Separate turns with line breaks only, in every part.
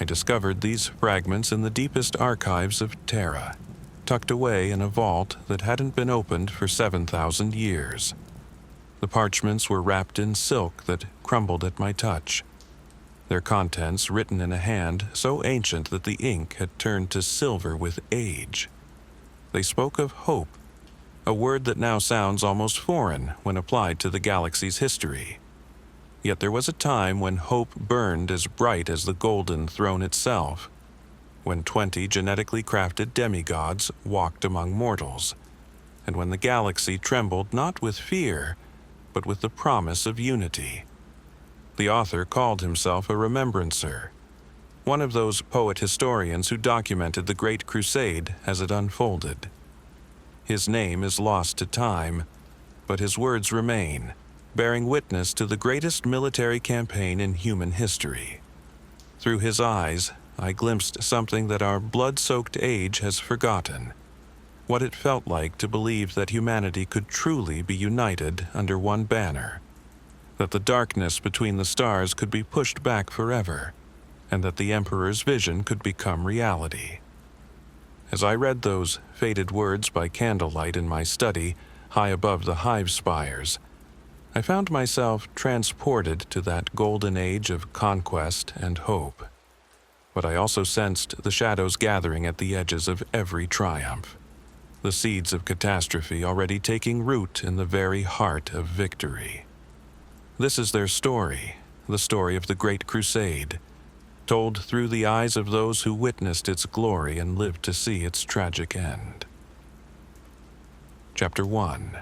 I discovered these fragments in the deepest archives of Terra, tucked away in a vault that hadn't been opened for 7,000 years. The parchments were wrapped in silk that crumbled at my touch, their contents written in a hand so ancient that the ink had turned to silver with age. They spoke of hope, a word that now sounds almost foreign when applied to the galaxy's history. Yet there was a time when hope burned as bright as the golden throne itself, when 20 genetically crafted demigods walked among mortals, and when the galaxy trembled not with fear, but with the promise of unity. The author called himself a remembrancer, one of those poet-historians who documented the Great Crusade as it unfolded. His name is lost to time, but his words remain, bearing witness to the greatest military campaign in human history. Through his eyes, I glimpsed something that our blood-soaked age has forgotten, what it felt like to believe that humanity could truly be united under one banner, that the darkness between the stars could be pushed back forever, and that the Emperor's vision could become reality. As I read those faded words by candlelight in my study, high above the hive spires, I found myself transported to that golden age of conquest and hope. But I also sensed the shadows gathering at the edges of every triumph, the seeds of catastrophe already taking root in the very heart of victory. This is their story, the story of the Great Crusade, told through the eyes of those who witnessed its glory and lived to see its tragic end. Chapter 1.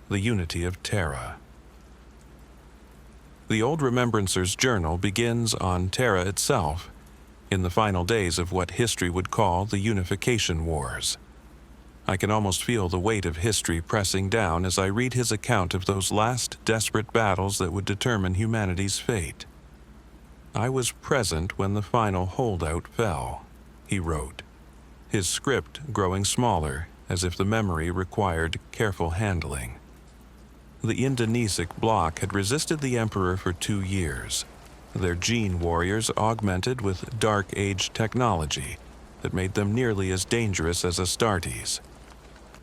The Unity of Terra. The old Remembrancer's journal begins on Terra itself, in the final days of what history would call the Unification Wars. I can almost feel the weight of history pressing down as I read his account of those last desperate battles that would determine humanity's fate. I was present when the final holdout fell, he wrote, his script growing smaller as if the memory required careful handling. The Indonesic bloc had resisted the Emperor for 2 years, their gene warriors augmented with Dark Age technology that made them nearly as dangerous as Astartes.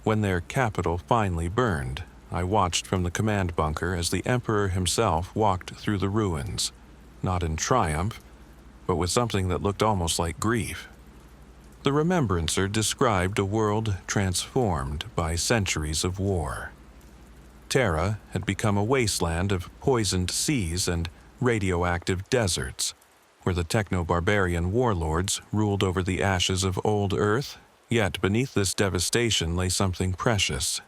When their capital finally burned, I watched from the command bunker as the Emperor himself walked through the ruins, not in triumph, but with something that looked almost like grief. The Remembrancer described a world transformed by centuries of war. Terra had become a wasteland of poisoned seas and radioactive deserts, where the techno-barbarian warlords ruled over the ashes of old Earth, yet beneath this devastation lay something precious,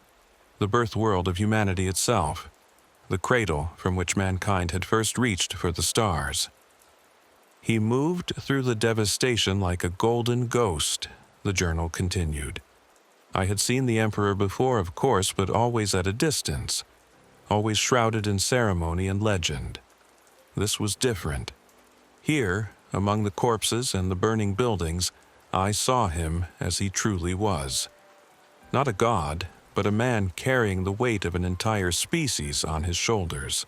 the birth world of humanity itself, the cradle from which mankind had first reached for the stars. He moved through the devastation like a golden ghost, the journal continued. I had seen the Emperor before, of course, but always at a distance, always shrouded in ceremony and legend. This was different. Here, among the corpses and the burning buildings, I saw him as he truly was. Not a god, but a man carrying the weight of an entire species on his shoulders.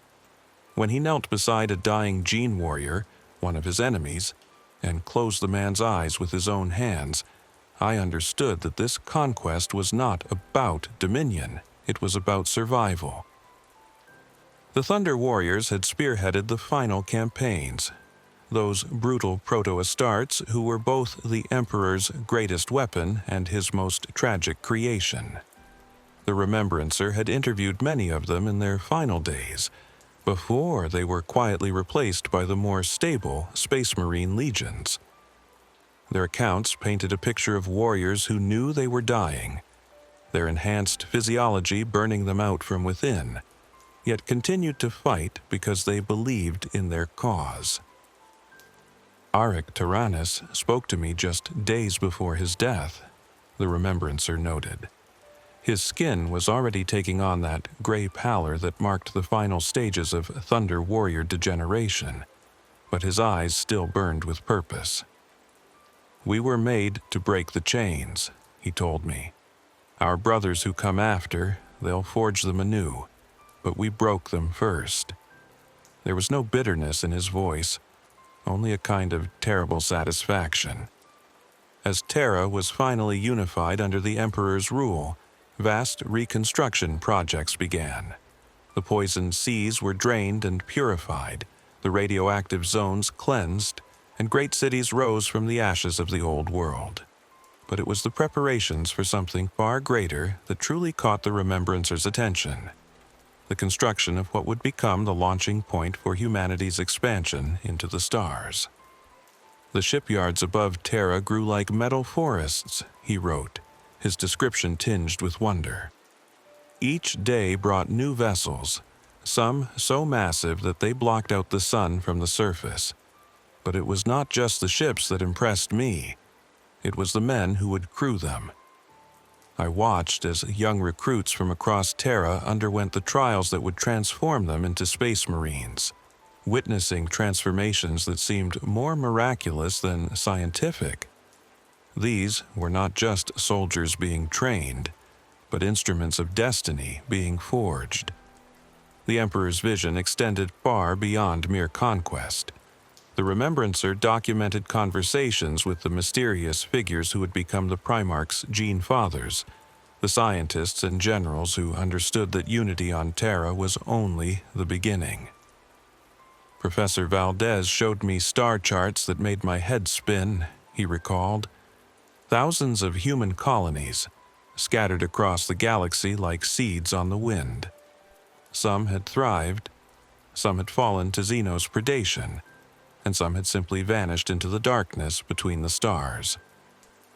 When he knelt beside a dying gene warrior, one of his enemies, and closed the man's eyes with his own hands, I understood that this conquest was not about dominion, it was about survival. The Thunder Warriors had spearheaded the final campaigns, those brutal proto-Astartes who were both the Emperor's greatest weapon and his most tragic creation. The Remembrancer had interviewed many of them in their final days, before they were quietly replaced by the more stable Space Marine legions. Their accounts painted a picture of warriors who knew they were dying, their enhanced physiology burning them out from within, yet continued to fight because they believed in their cause. Arik Tyrannus spoke to me just days before his death, the Remembrancer noted. His skin was already taking on that gray pallor that marked the final stages of Thunder Warrior degeneration, but his eyes still burned with purpose. "We were made to break the chains," he told me. "Our brothers who come after, they'll forge them anew, but we broke them first." There was no bitterness in his voice, only a kind of terrible satisfaction. As Terra was finally unified under the Emperor's rule, vast reconstruction projects began. The poisoned seas were drained and purified, the radioactive zones cleansed, and great cities rose from the ashes of the old world. But it was the preparations for something far greater that truly caught the Remembrancers' attention: the construction of what would become the launching point for humanity's expansion into the stars. The shipyards above Terra grew like metal forests, he wrote, his description tinged with wonder. Each day brought new vessels, some so massive that they blocked out the sun from the surface. But it was not just the ships that impressed me. It was the men who would crew them. I watched as young recruits from across Terra underwent the trials that would transform them into space marines, witnessing transformations that seemed more miraculous than scientific. These were not just soldiers being trained, but instruments of destiny being forged. The Emperor's vision extended far beyond mere conquest. The Remembrancer documented conversations with the mysterious figures who would become the Primarchs' gene fathers, the scientists and generals who understood that unity on Terra was only the beginning. Professor Valdez showed me star charts that made my head spin, he recalled. Thousands of human colonies, scattered across the galaxy like seeds on the wind. Some had thrived, some had fallen to xenos' predation, and some had simply vanished into the darkness between the stars.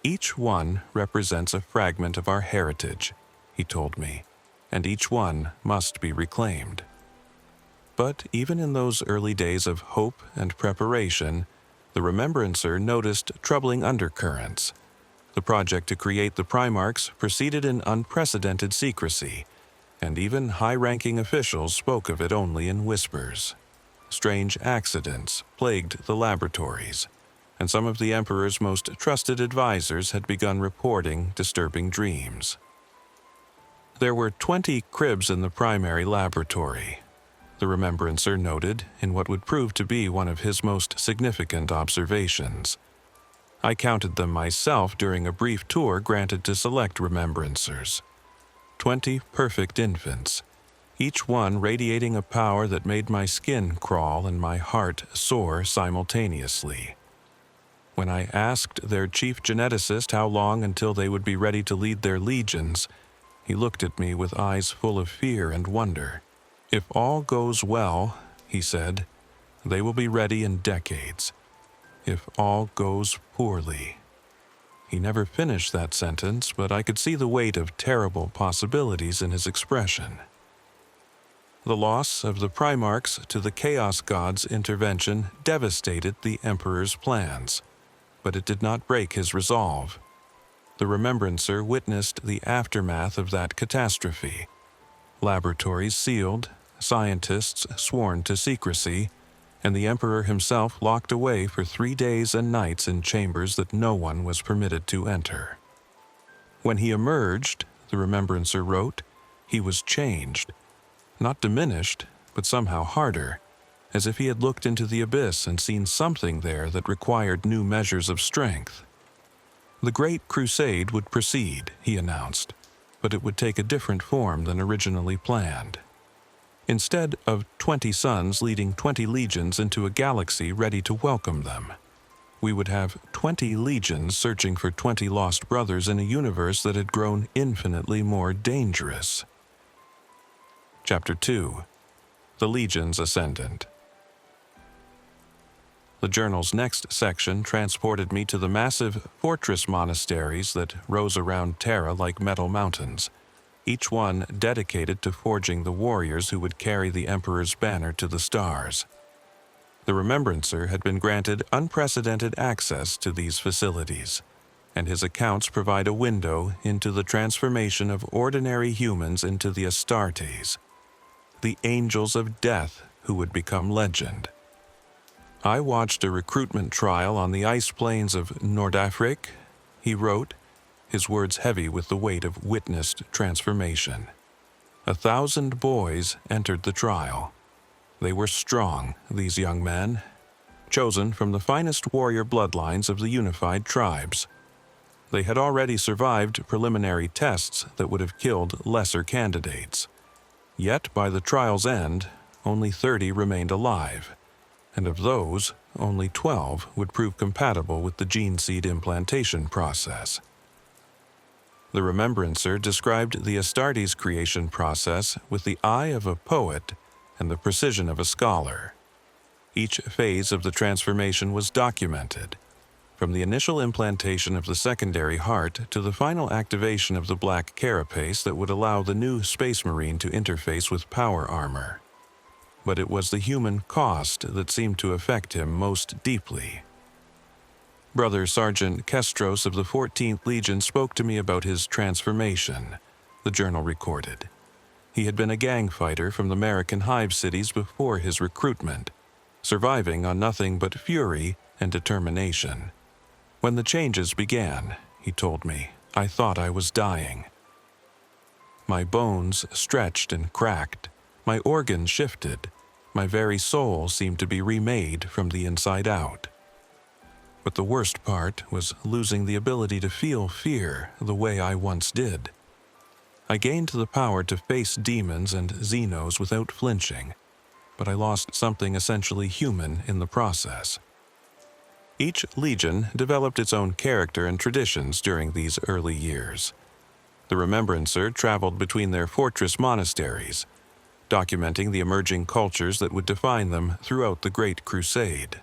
Each one represents a fragment of our heritage, he told me, and each one must be reclaimed. But even in those early days of hope and preparation, the Remembrancer noticed troubling undercurrents. The project to create the Primarchs proceeded in unprecedented secrecy, and even high-ranking officials spoke of it only in whispers. Strange accidents plagued the laboratories, and some of the Emperor's most trusted advisors had begun reporting disturbing dreams. There were 20 cribs in the primary laboratory, the Remembrancer noted in what would prove to be one of his most significant observations. I counted them myself during a brief tour granted to select Remembrancers. 20 perfect infants, each one radiating a power that made my skin crawl and my heart soar simultaneously. When I asked their chief geneticist how long until they would be ready to lead their legions, he looked at me with eyes full of fear and wonder. If all goes well, he said, they will be ready in decades. If all goes poorly. He never finished that sentence, but I could see the weight of terrible possibilities in his expression. The loss of the Primarchs to the Chaos God's intervention devastated the Emperor's plans, but it did not break his resolve. The Remembrancer witnessed the aftermath of that catastrophe. Laboratories sealed, scientists sworn to secrecy, and the Emperor himself locked away for 3 days and nights in chambers that no one was permitted to enter. When he emerged, the Remembrancer wrote, he was changed, not diminished, but somehow harder, as if he had looked into the abyss and seen something there that required new measures of strength. The Great Crusade would proceed, he announced, but it would take a different form than originally planned. Instead of 20 suns leading 20 legions into a galaxy ready to welcome them, we would have 20 legions searching for 20 lost brothers in a universe that had grown infinitely more dangerous. Chapter 2. The Legion's Ascendant. The journal's next section transported me to the massive fortress monasteries that rose around Terra like metal mountains, each one dedicated to forging the warriors who would carry the Emperor's banner to the stars. The Remembrancer had been granted unprecedented access to these facilities, and his accounts provide a window into the transformation of ordinary humans into the Astartes, the angels of death who would become legend. I watched a recruitment trial on the ice plains of Nordafrique, he wrote, his words heavy with the weight of witnessed transformation. 1,000 boys entered the trial. They were strong, these young men, chosen from the finest warrior bloodlines of the unified tribes. They had already survived preliminary tests that would have killed lesser candidates. Yet, by the trial's end, only 30 remained alive, and of those, only 12 would prove compatible with the gene seed implantation process. The Remembrancer described the Astartes creation process with the eye of a poet and the precision of a scholar. Each phase of the transformation was documented, from the initial implantation of the secondary heart to the final activation of the black carapace that would allow the new Space Marine to interface with power armor. But it was the human cost that seemed to affect him most deeply. Brother Sergeant Kestros of the 14th Legion spoke to me about his transformation, the journal recorded. He had been a gang fighter from the American hive cities before his recruitment, surviving on nothing but fury and determination. When the changes began, he told me, I thought I was dying. My bones stretched and cracked, my organs shifted, my very soul seemed to be remade from the inside out. But the worst part was losing the ability to feel fear the way I once did. I gained the power to face demons and xenos without flinching, but I lost something essentially human in the process. Each legion developed its own character and traditions during these early years. The Remembrancer traveled between their fortress monasteries, documenting the emerging cultures that would define them throughout the Great Crusade.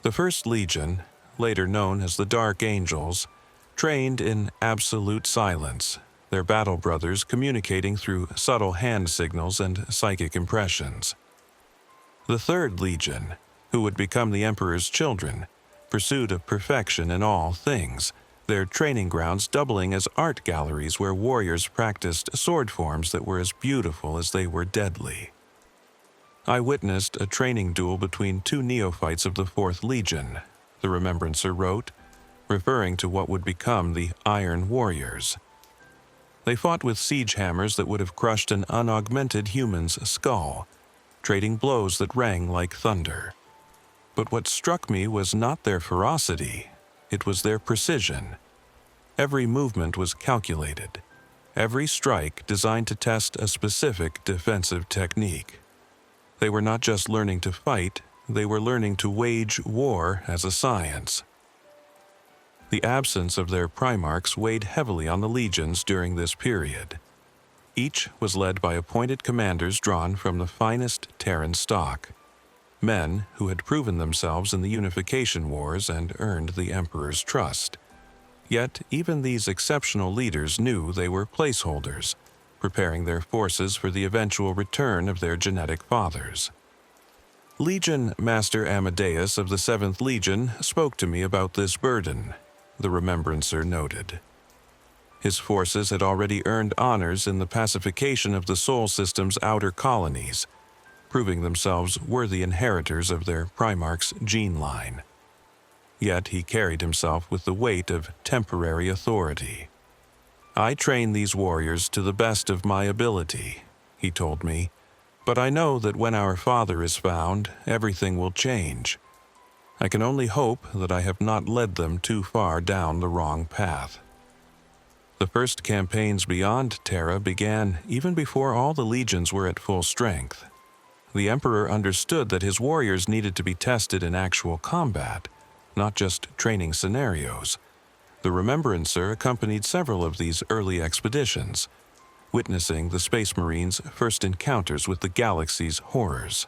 The First Legion, later known as the Dark Angels, trained in absolute silence, their battle brothers communicating through subtle hand signals and psychic impressions. The Third Legion, who would become the Emperor's children, pursued of perfection in all things, their training grounds doubling as art galleries where warriors practiced sword forms that were as beautiful as they were deadly. I witnessed a training duel between two neophytes of the 4th Legion, the Remembrancer wrote, referring to what would become the Iron Warriors. They fought with siege hammers that would have crushed an unaugmented human's skull, trading blows that rang like thunder. But what struck me was not their ferocity, it was their precision. Every movement was calculated, every strike designed to test a specific defensive technique. They were not just learning to fight, they were learning to wage war as a science. The absence of their Primarchs weighed heavily on the legions during this period. Each was led by appointed commanders drawn from the finest Terran stock, men who had proven themselves in the unification wars and earned the Emperor's trust. Yet even these exceptional leaders knew they were placeholders, preparing their forces for the eventual return of their genetic fathers. Legion Master Amadeus of the 7th Legion spoke to me about this burden, the Remembrancer noted. His forces had already earned honors in the pacification of the Sol System's outer colonies, proving themselves worthy inheritors of their Primarch's gene line. Yet he carried himself with the weight of temporary authority. I train these warriors to the best of my ability, he told me, but I know that when our father is found, everything will change. I can only hope that I have not led them too far down the wrong path. The first campaigns beyond Terra began even before all the legions were at full strength. The Emperor understood that his warriors needed to be tested in actual combat, not just training scenarios. The Remembrancer accompanied several of these early expeditions, witnessing the Space Marines' first encounters with the galaxy's horrors.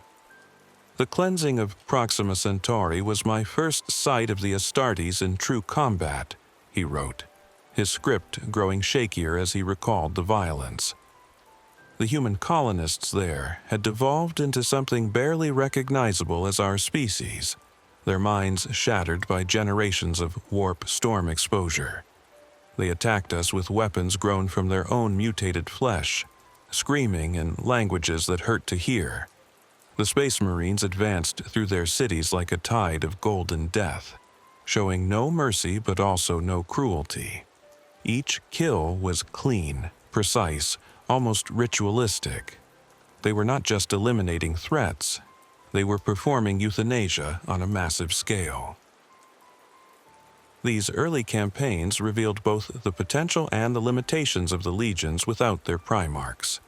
The cleansing of Proxima Centauri was my first sight of the Astartes in true combat, he wrote, his script growing shakier as he recalled the violence. The human colonists there had devolved into something barely recognizable as our species, their minds shattered by generations of warp storm exposure. They attacked us with weapons grown from their own mutated flesh, screaming in languages that hurt to hear. The Space Marines advanced through their cities like a tide of golden death, showing no mercy but also no cruelty. Each kill was clean, precise, almost ritualistic. They were not just eliminating threats, they were performing euthanasia on a massive scale. These early campaigns revealed both the potential and the limitations of the legions without their Primarchs.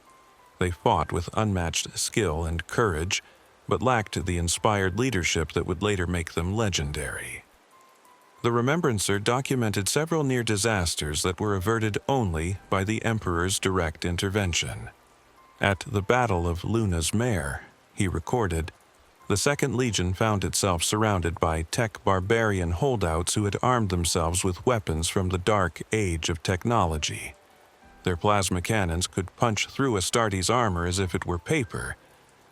They fought with unmatched skill and courage, but lacked the inspired leadership that would later make them legendary. The Remembrancer documented several near disasters that were averted only by the Emperor's direct intervention. At the Battle of Luna's Mare, he recorded, the Second Legion found itself surrounded by tech barbarian holdouts who had armed themselves with weapons from the dark age of technology. Their plasma cannons could punch through Astartes' armor as if it were paper,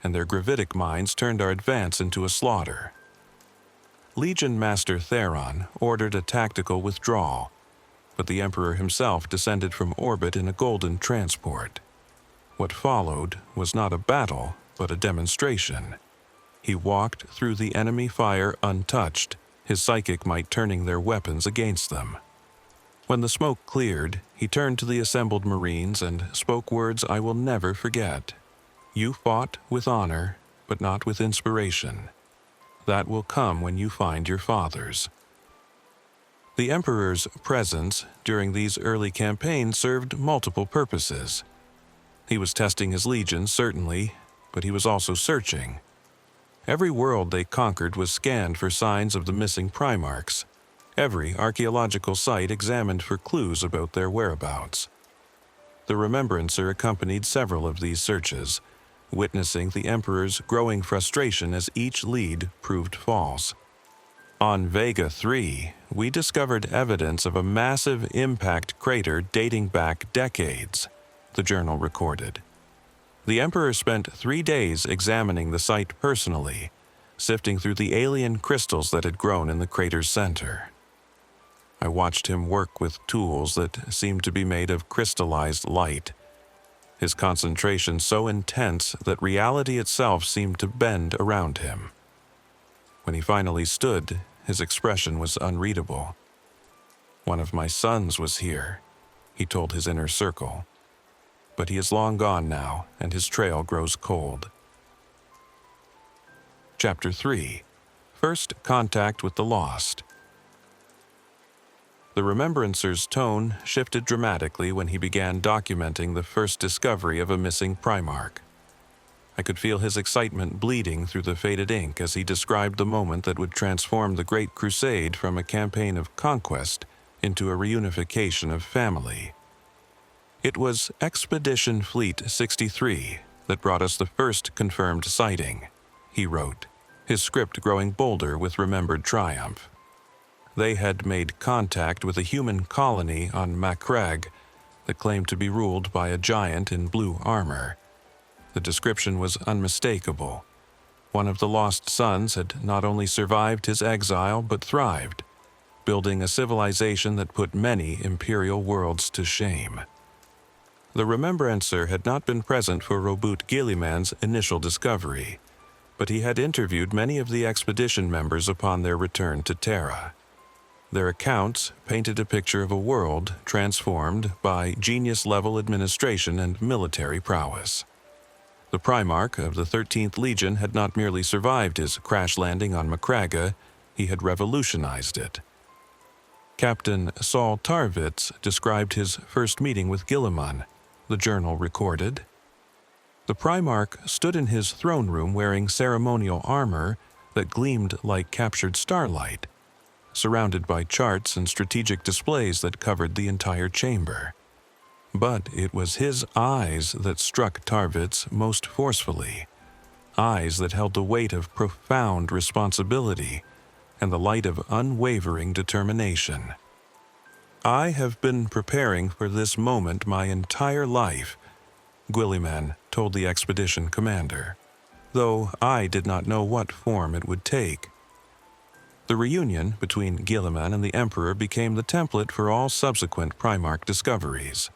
and their gravitic mines turned our advance into a slaughter. Legion Master Theron ordered a tactical withdrawal, but the Emperor himself descended from orbit in a golden transport. What followed was not a battle, but a demonstration. He walked through the enemy fire untouched, his psychic might turning their weapons against them. When the smoke cleared, he turned to the assembled Marines and spoke words I will never forget. You fought with honor, but not with inspiration. That will come when you find your fathers. The Emperor's presence during these early campaigns served multiple purposes. He was testing his legions, certainly, but he was also searching. Every world they conquered was scanned for signs of the missing Primarchs. Every archaeological site examined for clues about their whereabouts. The Remembrancer accompanied several of these searches, witnessing the Emperor's growing frustration as each lead proved false. On Vega 3, we discovered evidence of a massive impact crater dating back decades, the journal recorded. The Emperor spent 3 days examining the site personally, sifting through the alien crystals that had grown in the crater's center. I watched him work with tools that seemed to be made of crystallized light, his concentration so intense that reality itself seemed to bend around him. When he finally stood, his expression was unreadable. One of my sons was here, he told his inner circle. But he is long gone now, and his trail grows cold. Chapter 3. First Contact with the Lost. The Remembrancer's tone shifted dramatically when he began documenting the first discovery of a missing Primarch. I could feel his excitement bleeding through the faded ink as he described the moment that would transform the Great Crusade from a campaign of conquest into a reunification of family. It was Expedition Fleet 63 that brought us the first confirmed sighting, he wrote, his script growing bolder with remembered triumph. They had made contact with a human colony on Macragge that claimed to be ruled by a giant in blue armor. The description was unmistakable. One of the lost sons had not only survived his exile but thrived, building a civilization that put many imperial worlds to shame. The Remembrancer had not been present for Robert Guilliman's initial discovery, but he had interviewed many of the expedition members upon their return to Terra. Their accounts painted a picture of a world transformed by genius-level administration and military prowess. The Primarch of the 13th Legion had not merely survived his crash landing on Macragge, he had revolutionized it. Captain Saul Tarvitz described his first meeting with Guilliman, the journal recorded. The Primarch stood in his throne room wearing ceremonial armor that gleamed like captured starlight, surrounded by charts and strategic displays that covered the entire chamber. But it was his eyes that struck Tarvitz most forcefully, eyes that held the weight of profound responsibility and the light of unwavering determination. I have been preparing for this moment my entire life, Guilliman told the expedition commander, though I did not know what form it would take. The reunion between Guilliman and the Emperor became the template for all subsequent Primarch discoveries.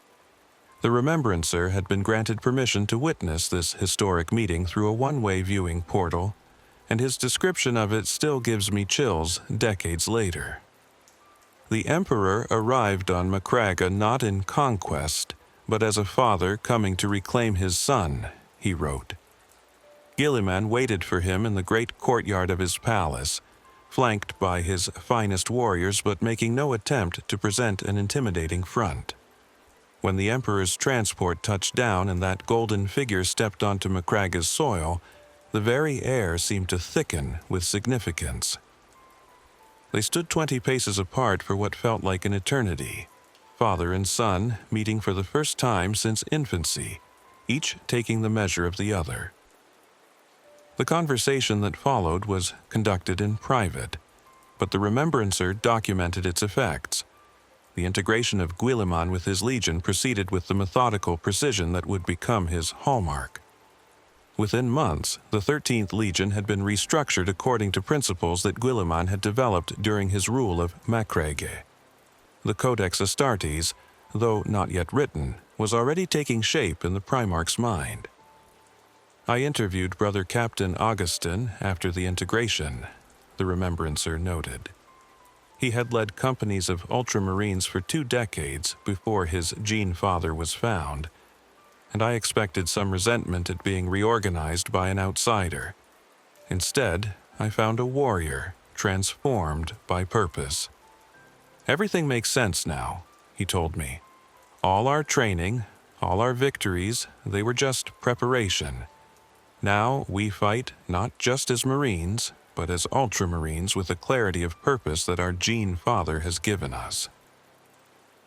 The Remembrancer had been granted permission to witness this historic meeting through a one-way viewing portal, and his description of it still gives me chills decades later. The Emperor arrived on Macragge not in conquest, but as a father coming to reclaim his son, he wrote. Guilliman waited for him in the great courtyard of his palace, flanked by his finest warriors but making no attempt to present an intimidating front. When the Emperor's transport touched down and that golden figure stepped onto Macraga's soil, the very air seemed to thicken with significance. They stood 20 paces apart for what felt like an eternity, father and son meeting for the first time since infancy, each taking the measure of the other. The conversation that followed was conducted in private, but the Remembrancer documented its effects. The integration of Guilliman with his legion proceeded with the methodical precision that would become his hallmark. Within months, the 13th Legion had been restructured according to principles that Guilliman had developed during his rule of Macrage. The Codex Astartes, though not yet written, was already taking shape in the Primarch's mind. I interviewed Brother Captain Augustin after the integration, the Remembrancer noted. He had led companies of Ultramarines for 2 decades before his Gene Father was found, and I expected some resentment at being reorganized by an outsider. Instead, I found a warrior transformed by purpose. "Everything makes sense now," he told me. "All our training, all our victories, they were just preparation. Now we fight not just as Marines, but as Ultramarines with a clarity of purpose that our Gene Father has given us."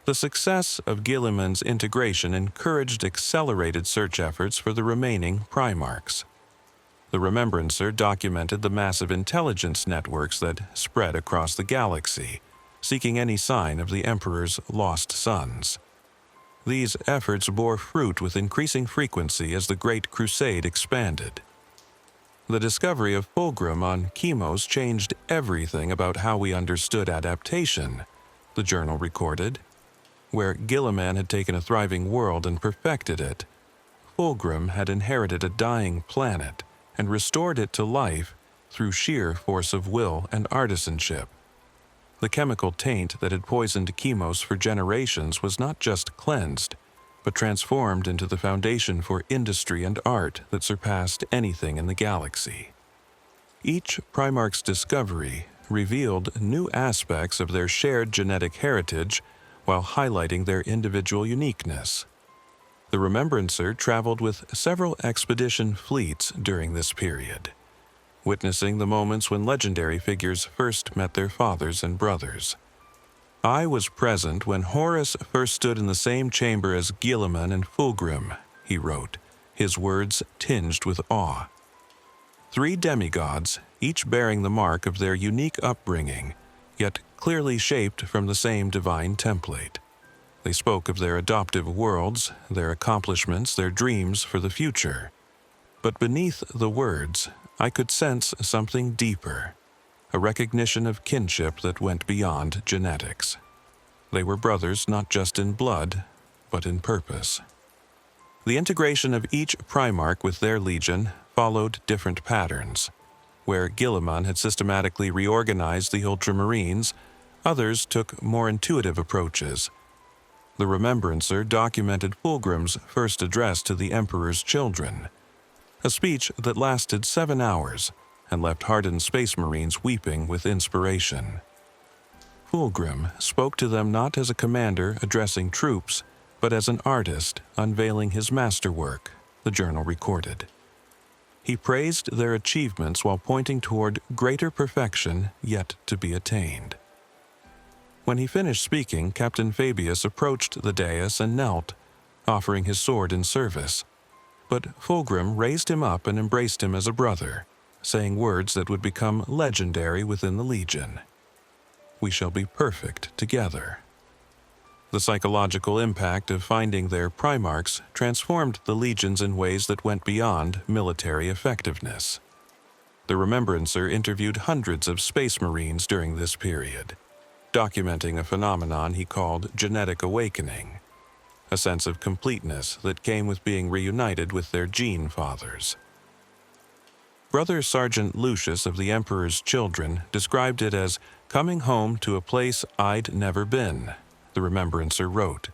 The success of Guilliman's integration encouraged accelerated search efforts for the remaining Primarchs. The Remembrancer documented the massive intelligence networks that spread across the galaxy, seeking any sign of the Emperor's lost sons. These efforts bore fruit with increasing frequency as the Great Crusade expanded. The discovery of Fulgrim on Chemos changed everything about how we understood adaptation, the journal recorded. Where Guilliman had taken a thriving world and perfected it, Fulgrim had inherited a dying planet and restored it to life through sheer force of will and artisanship. The chemical taint that had poisoned Chemos for generations was not just cleansed, but transformed into the foundation for industry and art that surpassed anything in the galaxy. Each Primarch's discovery revealed new aspects of their shared genetic heritage while highlighting their individual uniqueness. The Remembrancer traveled with several expedition fleets during this period, witnessing the moments when legendary figures first met their fathers and brothers. "I was present when Horus first stood in the same chamber as Guilliman and Fulgrim," he wrote, his words tinged with awe. 3 demigods, each bearing the mark of their unique upbringing, yet clearly shaped from the same divine template. They spoke of their adoptive worlds, their accomplishments, their dreams for the future. But beneath the words, I could sense something deeper, a recognition of kinship that went beyond genetics. They were brothers not just in blood, but in purpose. The integration of each Primarch with their legion followed different patterns. Where Guilliman had systematically reorganized the Ultramarines, others took more intuitive approaches. The Remembrancer documented Fulgrim's first address to the Emperor's children, a speech that lasted 7 hours and left hardened Space Marines weeping with inspiration. Fulgrim spoke to them not as a commander addressing troops, but as an artist unveiling his masterwork, the journal recorded. He praised their achievements while pointing toward greater perfection yet to be attained. When he finished speaking, Captain Fabius approached the dais and knelt, offering his sword in service. But Fulgrim raised him up and embraced him as a brother, saying words that would become legendary within the Legion. "We shall be perfect together." The psychological impact of finding their Primarchs transformed the legions in ways that went beyond military effectiveness. The Remembrancer interviewed hundreds of Space Marines during this period, documenting a phenomenon he called genetic awakening, a sense of completeness that came with being reunited with their gene fathers. Brother Sergeant Lucius of the Emperor's Children described it as coming home to a place I'd never been, the Remembrancer wrote.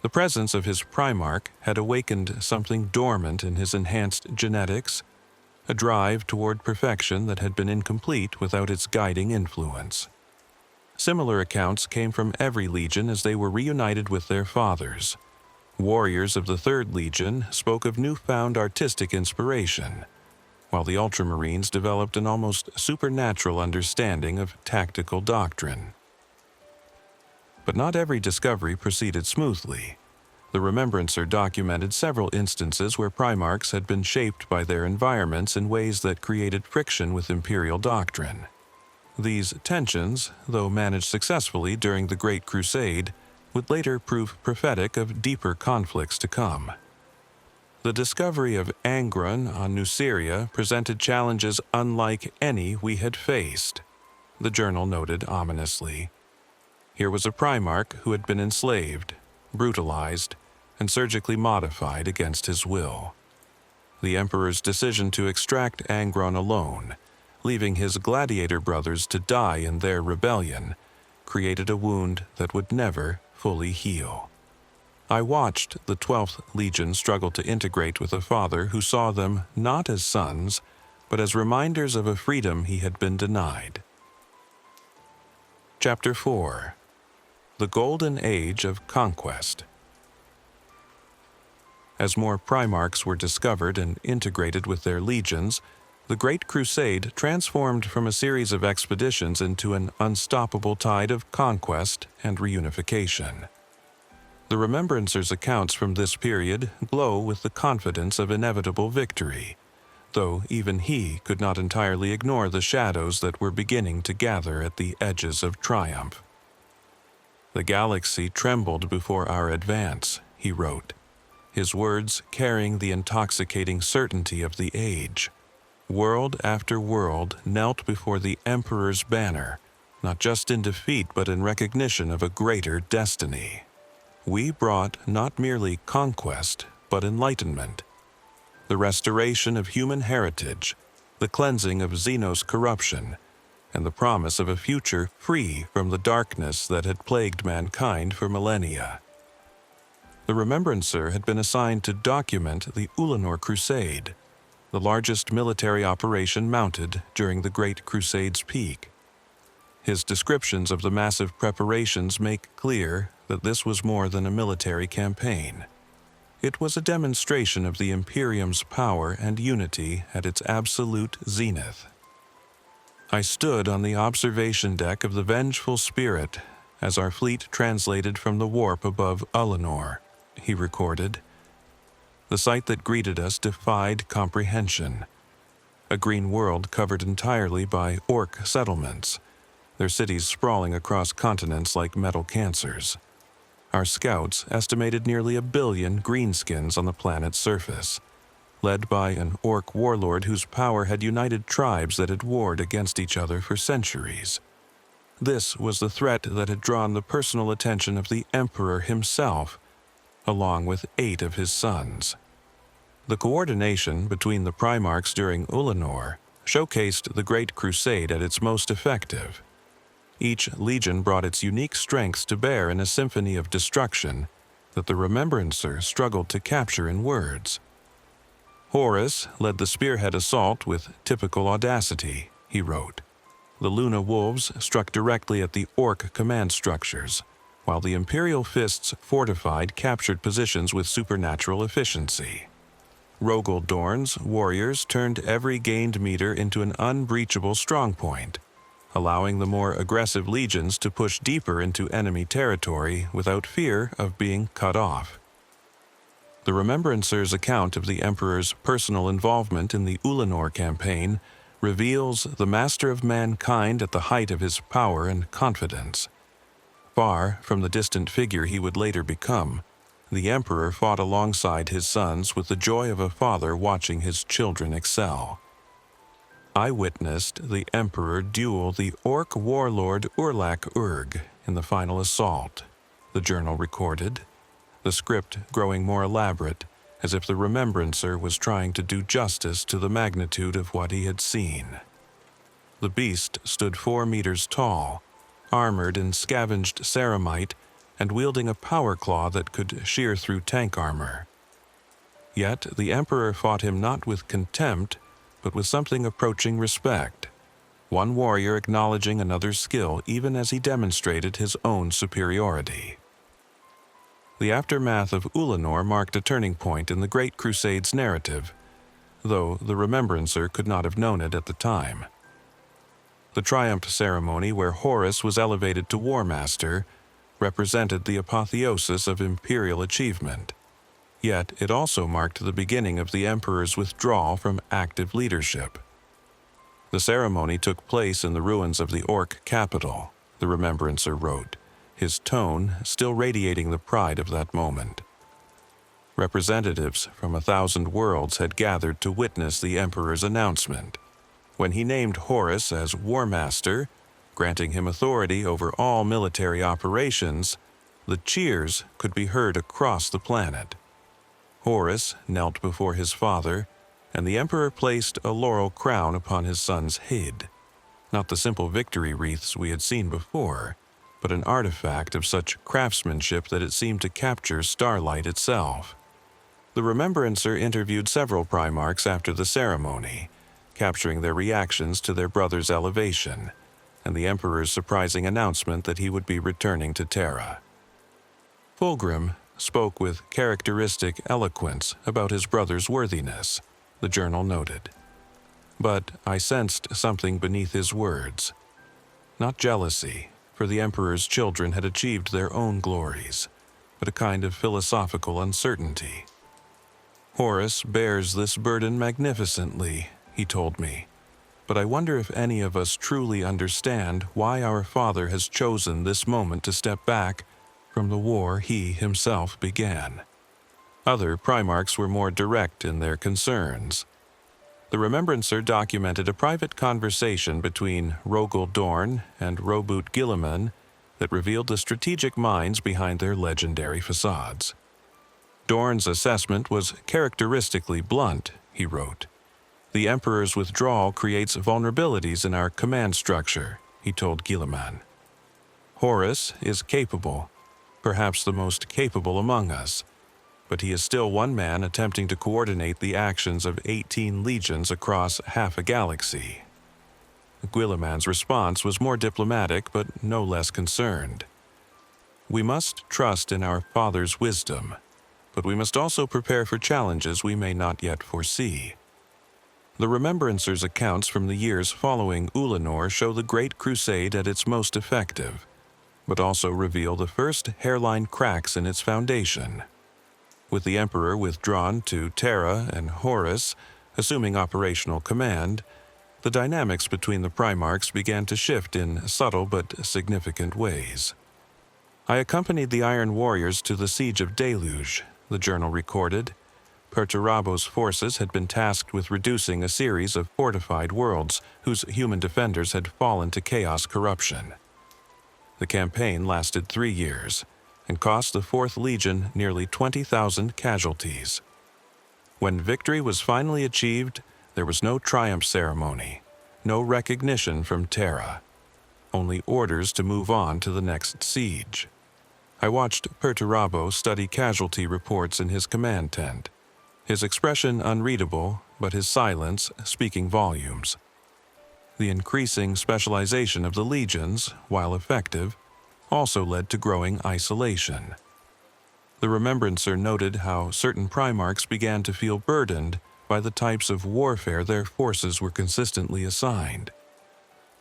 The presence of his Primarch had awakened something dormant in his enhanced genetics, a drive toward perfection that had been incomplete without its guiding influence. Similar accounts came from every legion as they were reunited with their fathers. Warriors of the Third Legion spoke of newfound artistic inspiration, while the Ultramarines developed an almost supernatural understanding of tactical doctrine. But not every discovery proceeded smoothly. The Remembrancer documented several instances where Primarchs had been shaped by their environments in ways that created friction with Imperial doctrine. These tensions, though managed successfully during the Great Crusade, would later prove prophetic of deeper conflicts to come. The discovery of Angron on Nuceria presented challenges unlike any we had faced, the journal noted ominously. Here was a Primarch who had been enslaved, brutalized, and surgically modified against his will. The Emperor's decision to extract Angron alone, leaving his gladiator brothers to die in their rebellion, created a wound that would never fully heal. I watched the 12th Legion struggle to integrate with a father who saw them not as sons, but as reminders of a freedom he had been denied. Chapter 4. The Golden Age of Conquest. As more Primarchs were discovered and integrated with their legions, the Great Crusade transformed from a series of expeditions into an unstoppable tide of conquest and reunification. The Remembrancer's accounts from this period glow with the confidence of inevitable victory, though even he could not entirely ignore the shadows that were beginning to gather at the edges of triumph. "The galaxy trembled before our advance," he wrote, his words carrying the intoxicating certainty of the age. World after world knelt before the Emperor's banner, not just in defeat but in recognition of a greater destiny. We brought not merely conquest, but enlightenment, the restoration of human heritage, the cleansing of xenos corruption, and the promise of a future free from the darkness that had plagued mankind for millennia. The Remembrancer had been assigned to document the Ulanor Crusade, the largest military operation mounted during the Great Crusade's peak. His descriptions of the massive preparations make clear that this was more than a military campaign. It was a demonstration of the Imperium's power and unity at its absolute zenith. I stood on the observation deck of the Vengeful Spirit as our fleet translated from the warp above Ulanor, he recorded. The sight that greeted us defied comprehension. A green world covered entirely by orc settlements, their cities sprawling across continents like metal cancers. Our scouts estimated nearly 1 billion greenskins on the planet's surface, led by an orc warlord whose power had united tribes that had warred against each other for centuries. This was the threat that had drawn the personal attention of the Emperor himself, along with 8 of his sons. The coordination between the Primarchs during Ulanor showcased the Great Crusade at its most effective. Each legion brought its unique strengths to bear in a symphony of destruction that the Remembrancer struggled to capture in words. Horus led the spearhead assault with typical audacity, he wrote. The Luna Wolves struck directly at the Orc command structures, while the Imperial Fists fortified captured positions with supernatural efficiency. Rogel Dorn's warriors turned every gained meter into an unbreachable strongpoint, allowing the more aggressive legions to push deeper into enemy territory without fear of being cut off. The Remembrancer's account of the Emperor's personal involvement in the Ulanor campaign reveals the master of mankind at the height of his power and confidence. Far from the distant figure he would later become, the Emperor fought alongside his sons with the joy of a father watching his children excel. I witnessed the Emperor duel the Orc warlord Urlak Urg in the final assault, the journal recorded, the script growing more elaborate, as if the Remembrancer was trying to do justice to the magnitude of what he had seen. The beast stood 4 meters tall, armored in scavenged ceramite and wielding a power claw that could shear through tank armor. Yet the Emperor fought him not with contempt, but with something approaching respect. One warrior acknowledging another's skill even as he demonstrated his own superiority. The aftermath of Ulanor marked a turning point in the Great Crusade's narrative, though the Remembrancer could not have known it at the time. The triumph ceremony where Horus was elevated to War Master represented the apotheosis of imperial achievement, yet it also marked the beginning of the Emperor's withdrawal from active leadership. The ceremony took place in the ruins of the Orc capital, the Remembrancer wrote, his tone still radiating the pride of that moment. Representatives from 1,000 worlds had gathered to witness the Emperor's announcement. When he named Horus as War Master, granting him authority over all military operations, the cheers could be heard across the planet. Horus knelt before his father, and the Emperor placed a laurel crown upon his son's head. Not the simple victory wreaths we had seen before, but an artifact of such craftsmanship that it seemed to capture starlight itself. The Remembrancer interviewed several Primarchs after the ceremony, capturing their reactions to their brother's elevation, and the Emperor's surprising announcement that he would be returning to Terra. Fulgrim spoke with characteristic eloquence about his brother's worthiness, the journal noted. But I sensed something beneath his words. Not jealousy, for the Emperor's children had achieved their own glories, but a kind of philosophical uncertainty. Horus bears this burden magnificently, he told me, but I wonder if any of us truly understand why our father has chosen this moment to step back from the war he himself began. Other Primarchs were more direct in their concerns. The Remembrancer documented a private conversation between Rogel Dorn and Roboot Guilliman that revealed the strategic minds behind their legendary facades. Dorn's assessment was characteristically blunt, he wrote. The Emperor's withdrawal creates vulnerabilities in our command structure, he told Guilliman. Horus is capable, perhaps the most capable among us, but he is still one man attempting to coordinate the actions of 18 legions across half a galaxy. Guilliman's response was more diplomatic but no less concerned. We must trust in our father's wisdom, but we must also prepare for challenges we may not yet foresee. The Remembrancer's accounts from the years following Ulanor show the Great Crusade at its most effective, but also reveal the first hairline cracks in its foundation. With the Emperor withdrawn to Terra and Horus, assuming operational command, the dynamics between the Primarchs began to shift in subtle but significant ways. I accompanied the Iron Warriors to the Siege of Deluge, the journal recorded. Perturabo's forces had been tasked with reducing a series of fortified worlds whose human defenders had fallen to chaos corruption. The campaign lasted 3 years and cost the 4th Legion nearly 20,000 casualties. When victory was finally achieved, there was no triumph ceremony, no recognition from Terra, only orders to move on to the next siege. I watched Perturabo study casualty reports in his command tent, his expression unreadable, but his silence speaking volumes. The increasing specialization of the legions, while effective, also led to growing isolation. The Remembrancer noted how certain Primarchs began to feel burdened by the types of warfare their forces were consistently assigned.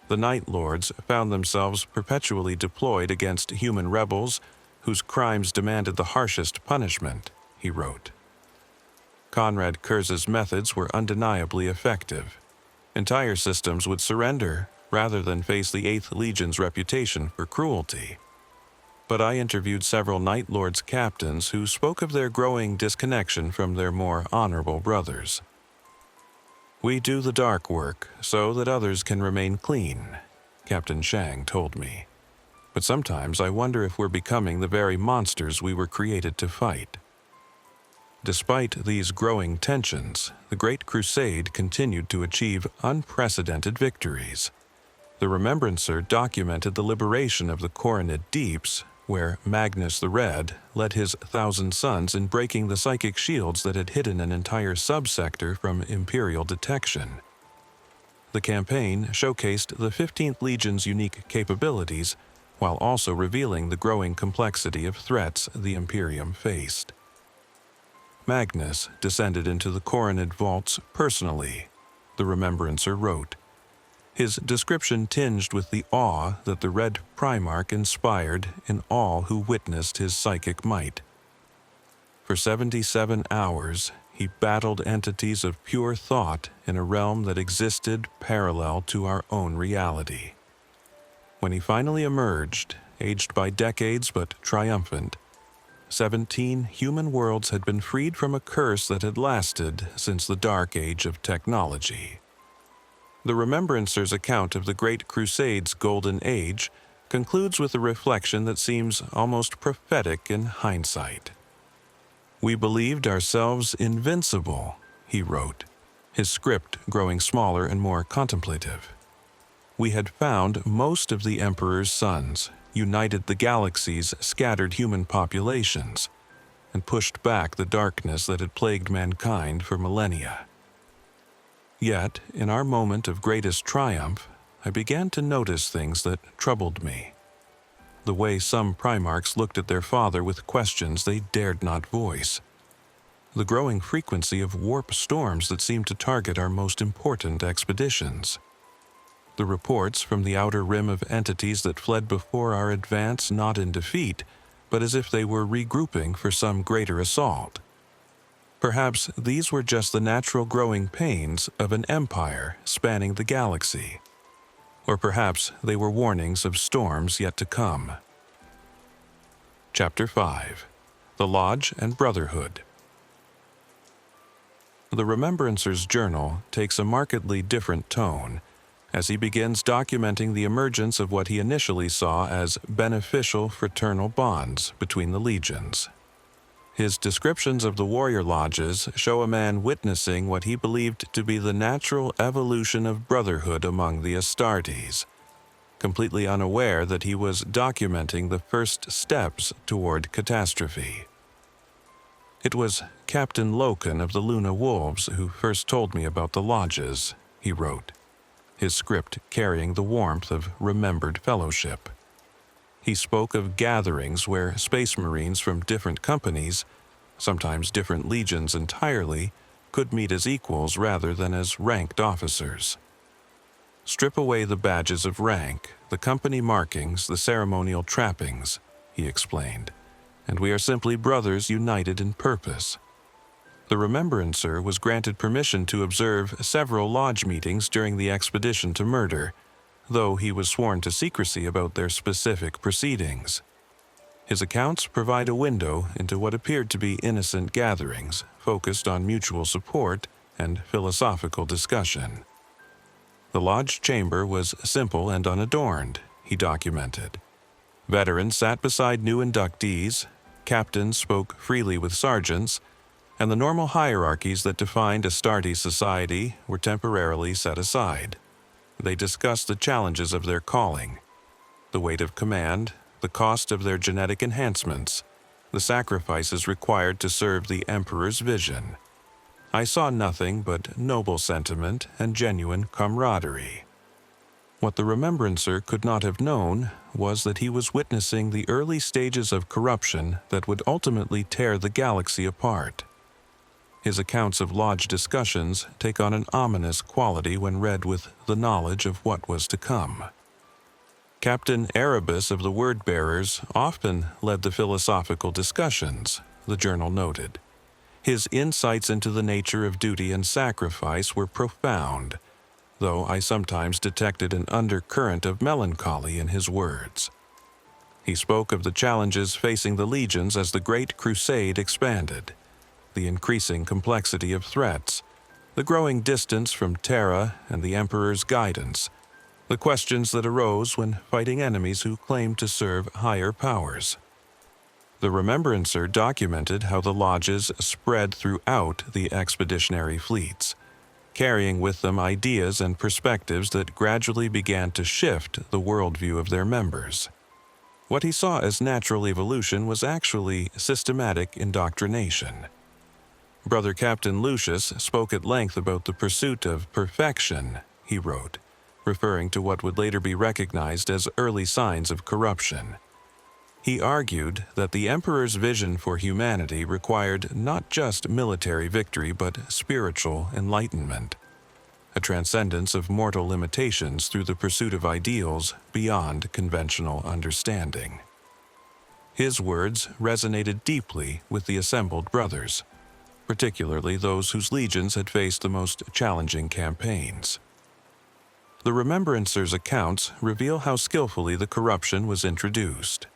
The Night Lords found themselves perpetually deployed against human rebels whose crimes demanded the harshest punishment, he wrote. Conrad Kurz's methods were undeniably effective. Entire systems would surrender rather than face the 8th Legion's reputation for cruelty. But I interviewed several Night Lords captains who spoke of their growing disconnection from their more honorable brothers. We do the dark work so that others can remain clean, Captain Shang told me. But sometimes I wonder if we're becoming the very monsters we were created to fight. Despite these growing tensions, the Great Crusade continued to achieve unprecedented victories. The Remembrancer documented the liberation of the Coronid Deeps, where Magnus the Red led his 1,000 sons in breaking the psychic shields that had hidden an entire subsector from Imperial detection. The campaign showcased the 15th Legion's unique capabilities while also revealing the growing complexity of threats the Imperium faced. Magnus descended into the Coronid vaults personally, the Remembrancer wrote, his description tinged with the awe that the Red Primarch inspired in all who witnessed his psychic might. For 77 hours, he battled entities of pure thought in a realm that existed parallel to our own reality. When he finally emerged, aged by decades but triumphant, 17 human worlds had been freed from a curse that had lasted since the dark age of technology. The Remembrancer's account of the Great Crusade's golden age concludes with a reflection that seems almost prophetic in hindsight. "We believed ourselves invincible," he wrote, his script growing smaller and more contemplative. "We had found most of the Emperor's sons, united the galaxy's scattered human populations, and pushed back the darkness that had plagued mankind for millennia. Yet, in our moment of greatest triumph, I began to notice things that troubled me. The way some Primarchs looked at their father with questions they dared not voice. The growing frequency of warp storms that seemed to target our most important expeditions. The reports from the outer rim of entities that fled before our advance not in defeat, but as if they were regrouping for some greater assault. Perhaps these were just the natural growing pains of an empire spanning the galaxy. Or perhaps they were warnings of storms yet to come." Chapter 5. The Lodge and Brotherhood. The Remembrancer's journal takes a markedly different tone as he begins documenting the emergence of what he initially saw as beneficial fraternal bonds between the legions. His descriptions of the warrior lodges show a man witnessing what he believed to be the natural evolution of brotherhood among the Astartes, completely unaware that he was documenting the first steps toward catastrophe. "It was Captain Loken of the Luna Wolves who first told me about the lodges," he wrote, his script carrying the warmth of remembered fellowship. He spoke of gatherings where space marines from different companies, sometimes different legions entirely, could meet as equals rather than as ranked officers. "Strip away the badges of rank, the company markings, the ceremonial trappings," he explained, "and we are simply brothers united in purpose." The Remembrancer was granted permission to observe several lodge meetings during the expedition to Murder, though he was sworn to secrecy about their specific proceedings. His accounts provide a window into what appeared to be innocent gatherings focused on mutual support and philosophical discussion. The lodge chamber was simple and unadorned, he documented. Veterans sat beside new inductees, captains spoke freely with sergeants, and the normal hierarchies that defined Astarte society were temporarily set aside. They discussed the challenges of their calling, the weight of command, the cost of their genetic enhancements, the sacrifices required to serve the Emperor's vision. I saw nothing but noble sentiment and genuine camaraderie. What the Remembrancer could not have known was that he was witnessing the early stages of corruption that would ultimately tear the galaxy apart. His accounts of lodge discussions take on an ominous quality when read with the knowledge of what was to come. Captain Erebus of the Word-Bearers often led the philosophical discussions, the journal noted. His insights into the nature of duty and sacrifice were profound, though I sometimes detected an undercurrent of melancholy in his words. He spoke of the challenges facing the legions as the Great Crusade expanded, the increasing complexity of threats, the growing distance from Terra and the Emperor's guidance, the questions that arose when fighting enemies who claimed to serve higher powers. The Remembrancer documented how the lodges spread throughout the expeditionary fleets, carrying with them ideas and perspectives that gradually began to shift the worldview of their members. What he saw as natural evolution was actually systematic indoctrination. Brother Captain Lucius spoke at length about the pursuit of perfection, he wrote, referring to what would later be recognized as early signs of corruption. He argued that the emperor's vision for humanity required not just military victory but spiritual enlightenment, a transcendence of mortal limitations through the pursuit of ideals beyond conventional understanding. His words resonated deeply with the assembled brothers, particularly those whose legions had faced the most challenging campaigns. The Remembrancer's accounts reveal how skillfully the corruption was introduced.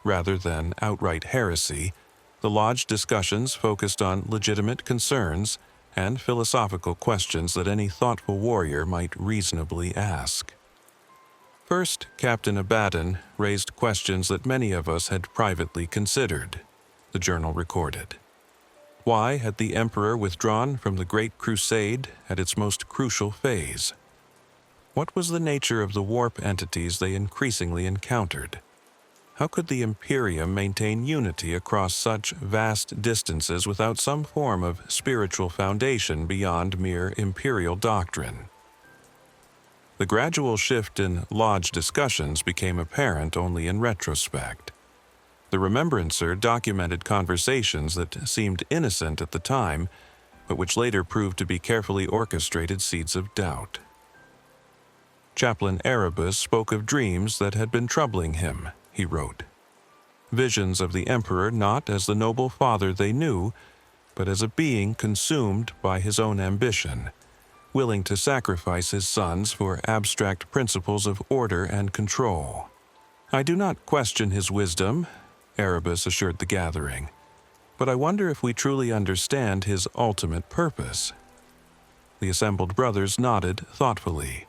Rather than outright heresy, the Lodge discussions focused on legitimate concerns and philosophical questions that any thoughtful warrior might reasonably ask. First, Captain Abaddon raised questions that many of us had privately considered, the journal recorded. Why had the Emperor withdrawn from the Great Crusade at its most crucial phase? What was the nature of the warp entities they increasingly encountered? How could the Imperium maintain unity across such vast distances without some form of spiritual foundation beyond mere imperial doctrine? The gradual shift in Lodge discussions became apparent only in retrospect. The Remembrancer documented conversations that seemed innocent at the time, but which later proved to be carefully orchestrated seeds of doubt. Chaplain Erebus spoke of dreams that had been troubling him, he wrote. Visions of the Emperor not as the noble father they knew, but as a being consumed by his own ambition, willing to sacrifice his sons for abstract principles of order and control. I do not question his wisdom, Erebus assured the gathering, but I wonder if we truly understand his ultimate purpose. The assembled brothers nodded thoughtfully,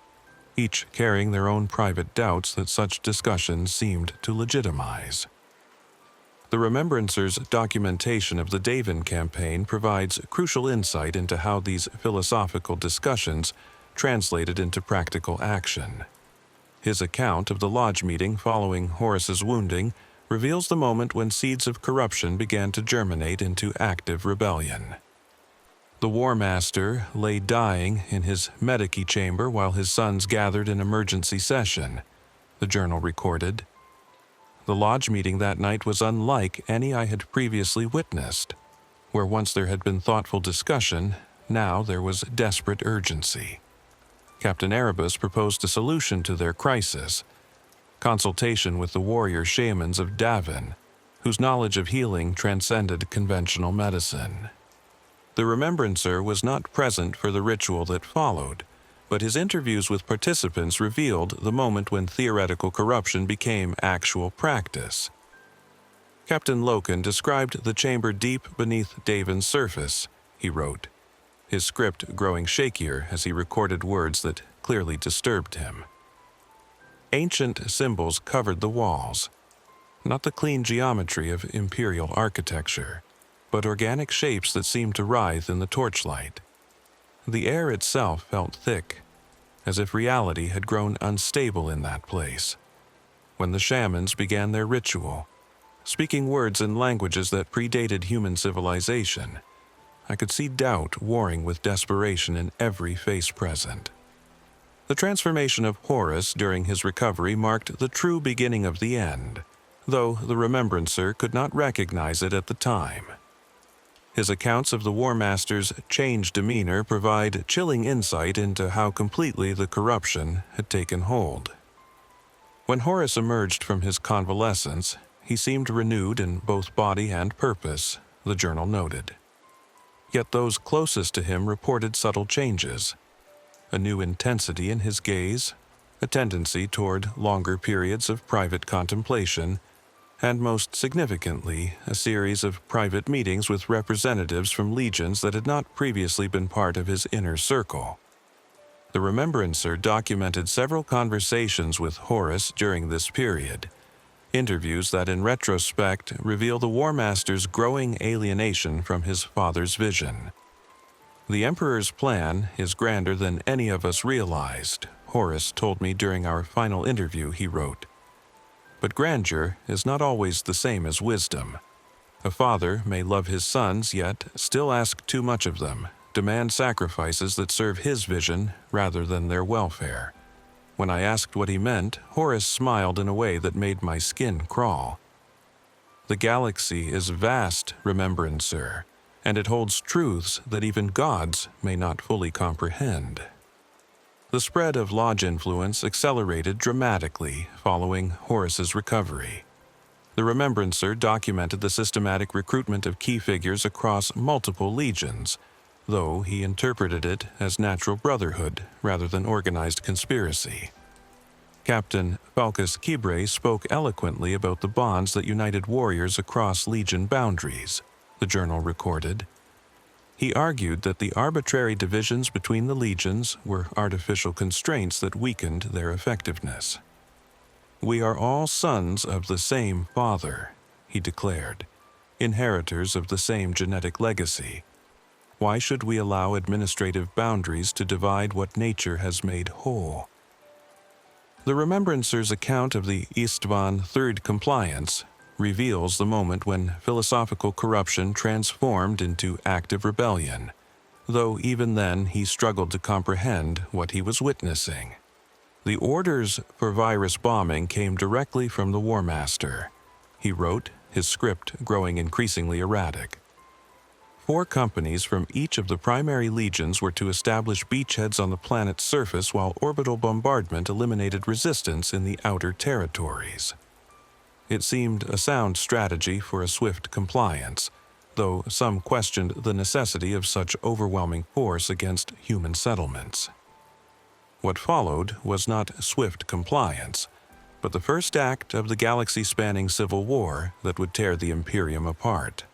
each carrying their own private doubts that such discussions seemed to legitimize. The Remembrancer's documentation of the Davin campaign provides crucial insight into how these philosophical discussions translated into practical action. His account of the Lodge meeting following Horus's wounding reveals the moment when seeds of corruption began to germinate into active rebellion. The War Master lay dying in his medici chamber while his sons gathered in emergency session, the journal recorded. The Lodge meeting that night was unlike any I had previously witnessed. Where once there had been thoughtful discussion, now there was desperate urgency. Captain Erebus proposed a solution to their crisis: consultation with the warrior shamans of Davin, whose knowledge of healing transcended conventional medicine. The Remembrancer was not present for the ritual that followed, but his interviews with participants revealed the moment when theoretical corruption became actual practice. Captain Loken described the chamber deep beneath Davin's surface, he wrote, his script growing shakier as he recorded words that clearly disturbed him. Ancient symbols covered the walls, not the clean geometry of imperial architecture, but organic shapes that seemed to writhe in the torchlight. The air itself felt thick, as if reality had grown unstable in that place. When the shamans began their ritual, speaking words and languages that predated human civilization, I could see doubt warring with desperation in every face present. The transformation of Horus during his recovery marked the true beginning of the end, though the Remembrancer could not recognize it at the time. His accounts of the War Master's changed demeanor provide chilling insight into how completely the corruption had taken hold. When Horus emerged from his convalescence, he seemed renewed in both body and purpose, the journal noted. Yet those closest to him reported subtle changes: a new intensity in his gaze, a tendency toward longer periods of private contemplation, and most significantly, a series of private meetings with representatives from legions that had not previously been part of his inner circle. The Remembrancer documented several conversations with Horus during this period, interviews that in retrospect reveal the War Master's growing alienation from his father's vision. The Emperor's plan is grander than any of us realized, Horus told me during our final interview, he wrote. But grandeur is not always the same as wisdom. A father may love his sons, yet still ask too much of them, demand sacrifices that serve his vision rather than their welfare. When I asked what he meant, Horus smiled in a way that made my skin crawl. The galaxy is vast, Remembrancer, and it holds truths that even gods may not fully comprehend. The spread of Lodge influence accelerated dramatically following Horus's recovery. The Remembrancer documented the systematic recruitment of key figures across multiple legions, though he interpreted it as natural brotherhood rather than organized conspiracy. Captain Falcus Kibre spoke eloquently about the bonds that united warriors across legion boundaries, the journal recorded. He argued that the arbitrary divisions between the legions were artificial constraints that weakened their effectiveness. "We are all sons of the same Father," he declared, "inheritors of the same genetic legacy. Why should we allow administrative boundaries to divide what nature has made whole?" The Remembrancer's account of the Istvan Third Compliance reveals the moment when philosophical corruption transformed into active rebellion, though even then he struggled to comprehend what he was witnessing. The orders for virus bombing came directly from the War Master. He wrote, his script growing increasingly erratic. 4 companies from each of the primary legions were to establish beachheads on the planet's surface while orbital bombardment eliminated resistance in the outer territories. It seemed a sound strategy for a swift compliance, though some questioned the necessity of such overwhelming force against human settlements. What followed was not swift compliance, but the first act of the galaxy-spanning civil war that would tear the Imperium apart.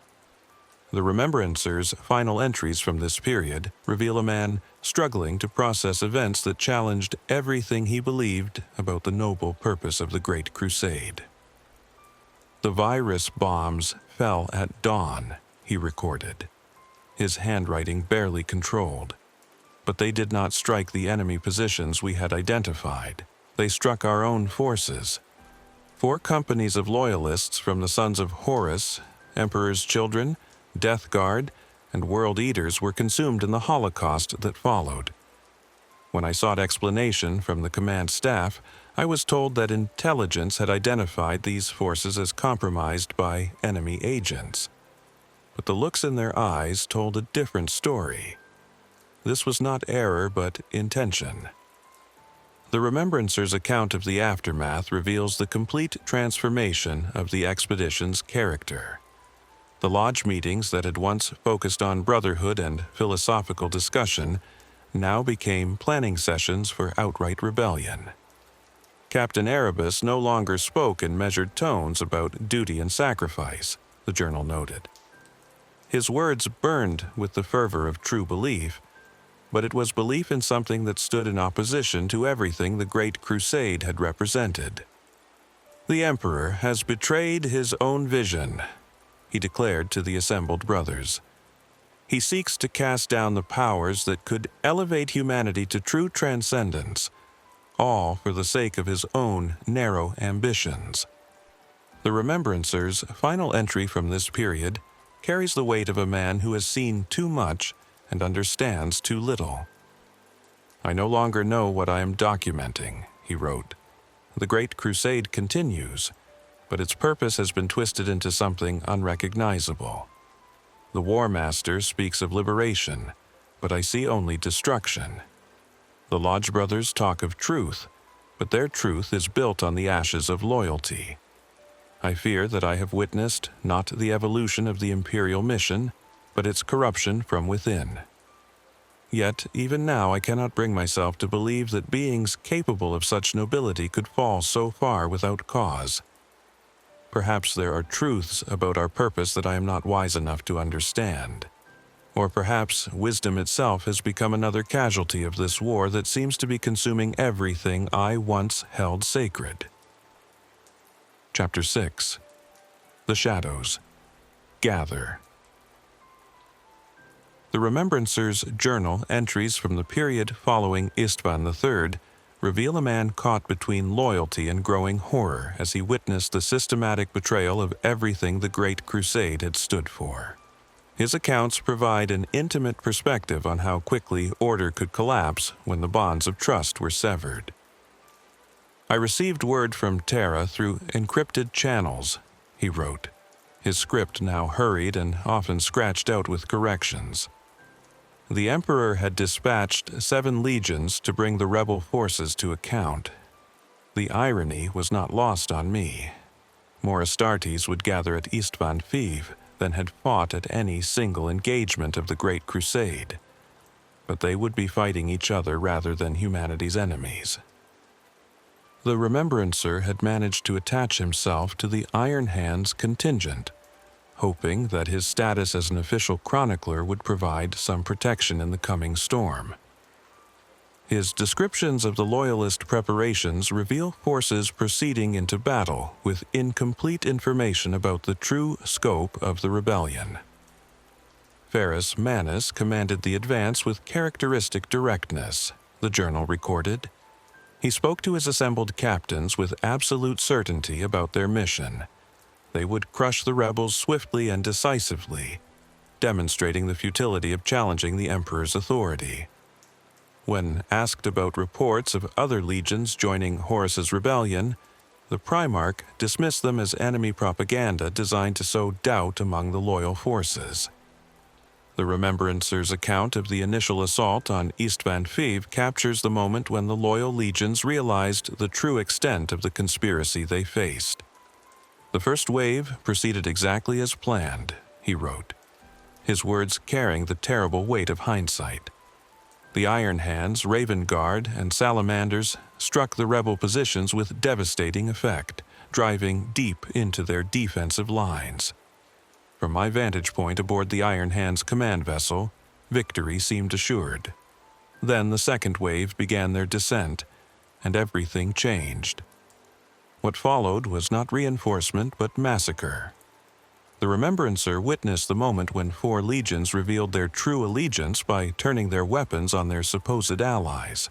The Remembrancer's final entries from this period reveal a man struggling to process events that challenged everything he believed about the noble purpose of the Great Crusade. "The virus bombs fell at dawn," he recorded, his handwriting barely controlled. "But they did not strike the enemy positions we had identified. They struck our own forces. 4 companies of loyalists from the sons of Horus, Emperor's Children, Death Guard, and World Eaters were consumed in the Holocaust that followed. When I sought explanation from the command staff, I was told that intelligence had identified these forces as compromised by enemy agents. But the looks in their eyes told a different story. This was not error but intention." The Remembrancer's account of the aftermath reveals the complete transformation of the expedition's character. The lodge meetings that had once focused on brotherhood and philosophical discussion now became planning sessions for outright rebellion. Captain Erebus no longer spoke in measured tones about duty and sacrifice, the journal noted. His words burned with the fervor of true belief, but it was belief in something that stood in opposition to everything the Great Crusade had represented. "The Emperor has betrayed his own vision," he declared to the assembled brothers. "He seeks to cast down the powers that could elevate humanity to true transcendence, all for the sake of his own narrow ambitions." The Remembrancer's final entry from this period carries the weight of a man who has seen too much and understands too little. "I no longer know what I am documenting," he wrote. "The Great Crusade continues, but its purpose has been twisted into something unrecognizable. The War Master speaks of liberation, but I see only destruction. The Lodge Brothers talk of truth, but their truth is built on the ashes of loyalty. I fear that I have witnessed not the evolution of the Imperial mission, but its corruption from within. Yet, even now I cannot bring myself to believe that beings capable of such nobility could fall so far without cause. Perhaps there are truths about our purpose that I am not wise enough to understand. Or perhaps wisdom itself has become another casualty of this war that seems to be consuming everything I once held sacred." Chapter 6. The Shadows. Gather. The Remembrancer's journal entries from the period following Istvan III reveal a man caught between loyalty and growing horror as he witnessed the systematic betrayal of everything the Great Crusade had stood for. His accounts provide an intimate perspective on how quickly order could collapse when the bonds of trust were severed. "I received word from Terra through encrypted channels," he wrote, his script now hurried and often scratched out with corrections. "The Emperor had dispatched 7 legions to bring the rebel forces to account. The irony was not lost on me. More Astartes would gather at Istvan Fiv than had fought at any single engagement of the Great Crusade. But they would be fighting each other rather than humanity's enemies." The Remembrancer had managed to attach himself to the Iron Hands contingent, hoping that his status as an official chronicler would provide some protection in the coming storm. His descriptions of the Loyalist preparations reveal forces proceeding into battle with incomplete information about the true scope of the rebellion. Ferrus Manus commanded the advance with characteristic directness, the journal recorded. He spoke to his assembled captains with absolute certainty about their mission. They would crush the rebels swiftly and decisively, demonstrating the futility of challenging the Emperor's authority. When asked about reports of other legions joining Horus's rebellion, the Primarch dismissed them as enemy propaganda designed to sow doubt among the loyal forces. The Remembrancer's account of the initial assault on Istvan Fiv captures the moment when the loyal legions realized the true extent of the conspiracy they faced. "The first wave proceeded exactly as planned," he wrote, his words carrying the terrible weight of hindsight. "The Iron Hands, Raven Guard, and Salamanders struck the rebel positions with devastating effect, driving deep into their defensive lines. From my vantage point aboard the Iron Hands command vessel, victory seemed assured. Then the second wave began their descent, and everything changed. What followed was not reinforcement but massacre. The Remembrancer witnessed the moment when 4 legions revealed their true allegiance by turning their weapons on their supposed allies.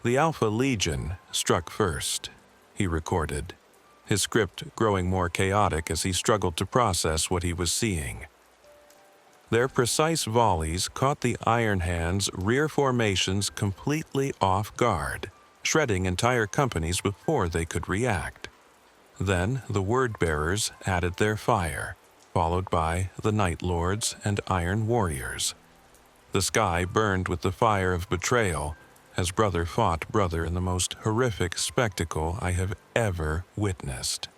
The Alpha Legion struck first," he recorded, his script growing more chaotic as he struggled to process what he was seeing. Their precise volleys caught the Iron Hands' rear formations completely off guard, shredding entire companies before they could react. Then the Word-Bearers added their fire, followed by the Night Lords and Iron Warriors. The sky burned with the fire of betrayal as brother fought brother in the most horrific spectacle I have ever witnessed.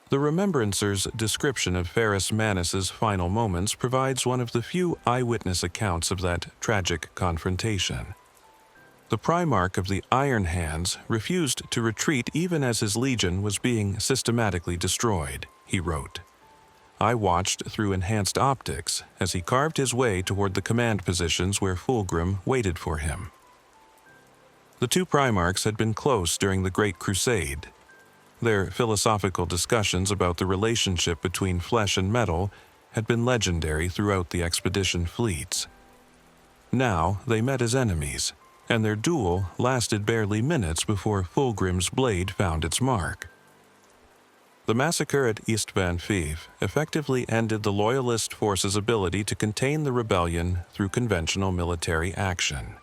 The Remembrancer's description of Ferrus Manus's final moments provides one of the few eyewitness accounts of that tragic confrontation. The Primarch of the Iron Hands refused to retreat even as his legion was being systematically destroyed, he wrote. "I watched through enhanced optics as he carved his way toward the command positions where Fulgrim waited for him." The 2 Primarchs had been close during the Great Crusade. Their philosophical discussions about the relationship between flesh and metal had been legendary throughout the expedition fleets. Now they met as enemies, and their duel lasted barely minutes before Fulgrim's blade found its mark. The massacre at Istvan Fiv effectively ended the Loyalist forces' ability to contain the rebellion through conventional military action.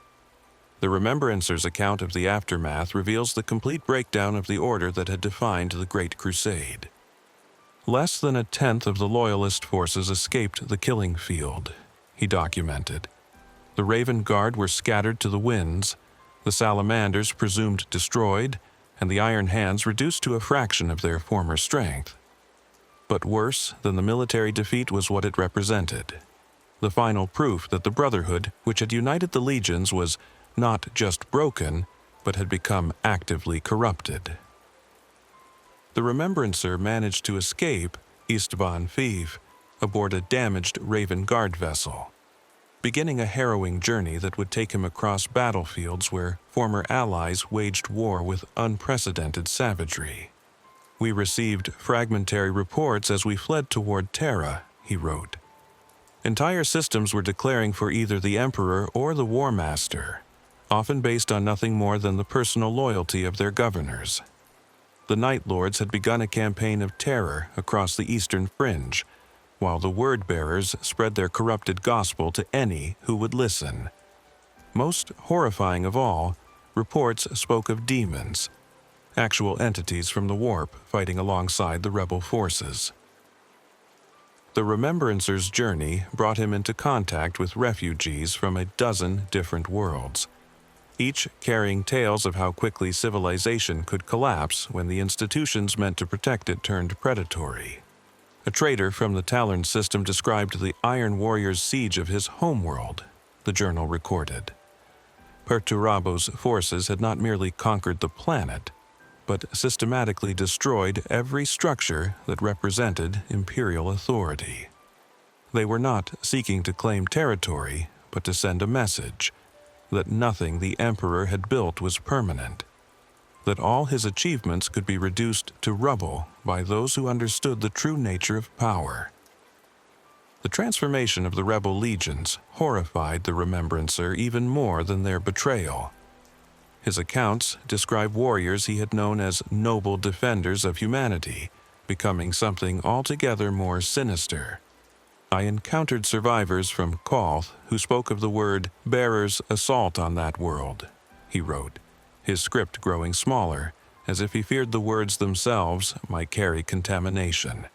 The Remembrancer's account of the aftermath reveals the complete breakdown of the order that had defined the Great Crusade. Less than a tenth of the Loyalist forces escaped the killing field, he documented. The Raven Guard were scattered to the winds, the Salamanders presumed destroyed, and the Iron Hands reduced to a fraction of their former strength. But worse than the military defeat was what it represented. The final proof that the Brotherhood, which had united the legions, was not just broken, but had become actively corrupted. The Remembrancer managed to escape Istvan Fiv aboard a damaged Raven Guard vessel, beginning a harrowing journey that would take him across battlefields where former allies waged war with unprecedented savagery. "We received fragmentary reports as we fled toward Terra," he wrote. "Entire systems were declaring for either the Emperor or the War Master, often based on nothing more than the personal loyalty of their governors. The Night Lords had begun a campaign of terror across the eastern fringe, while the word-bearers spread their corrupted gospel to any who would listen. Most horrifying of all, reports spoke of demons, actual entities from the warp fighting alongside the rebel forces. The Remembrancer's journey brought him into contact with refugees from a dozen different worlds, each carrying tales of how quickly civilization could collapse when the institutions meant to protect it turned predatory. A trader from the Talon system described the Iron Warrior's siege of his homeworld, the journal recorded. Perturabo's forces had not merely conquered the planet, but systematically destroyed every structure that represented imperial authority. They were not seeking to claim territory, but to send a message that nothing the Emperor had built was permanent, that all his achievements could be reduced to rubble by those who understood the true nature of power. The transformation of the rebel legions horrified the Remembrancer even more than their betrayal. His accounts describe warriors he had known as noble defenders of humanity, becoming something altogether more sinister. I encountered survivors from Koth who spoke of the word bearer's assault on that world, he wrote, his script growing smaller, as if he feared the words themselves might carry contamination.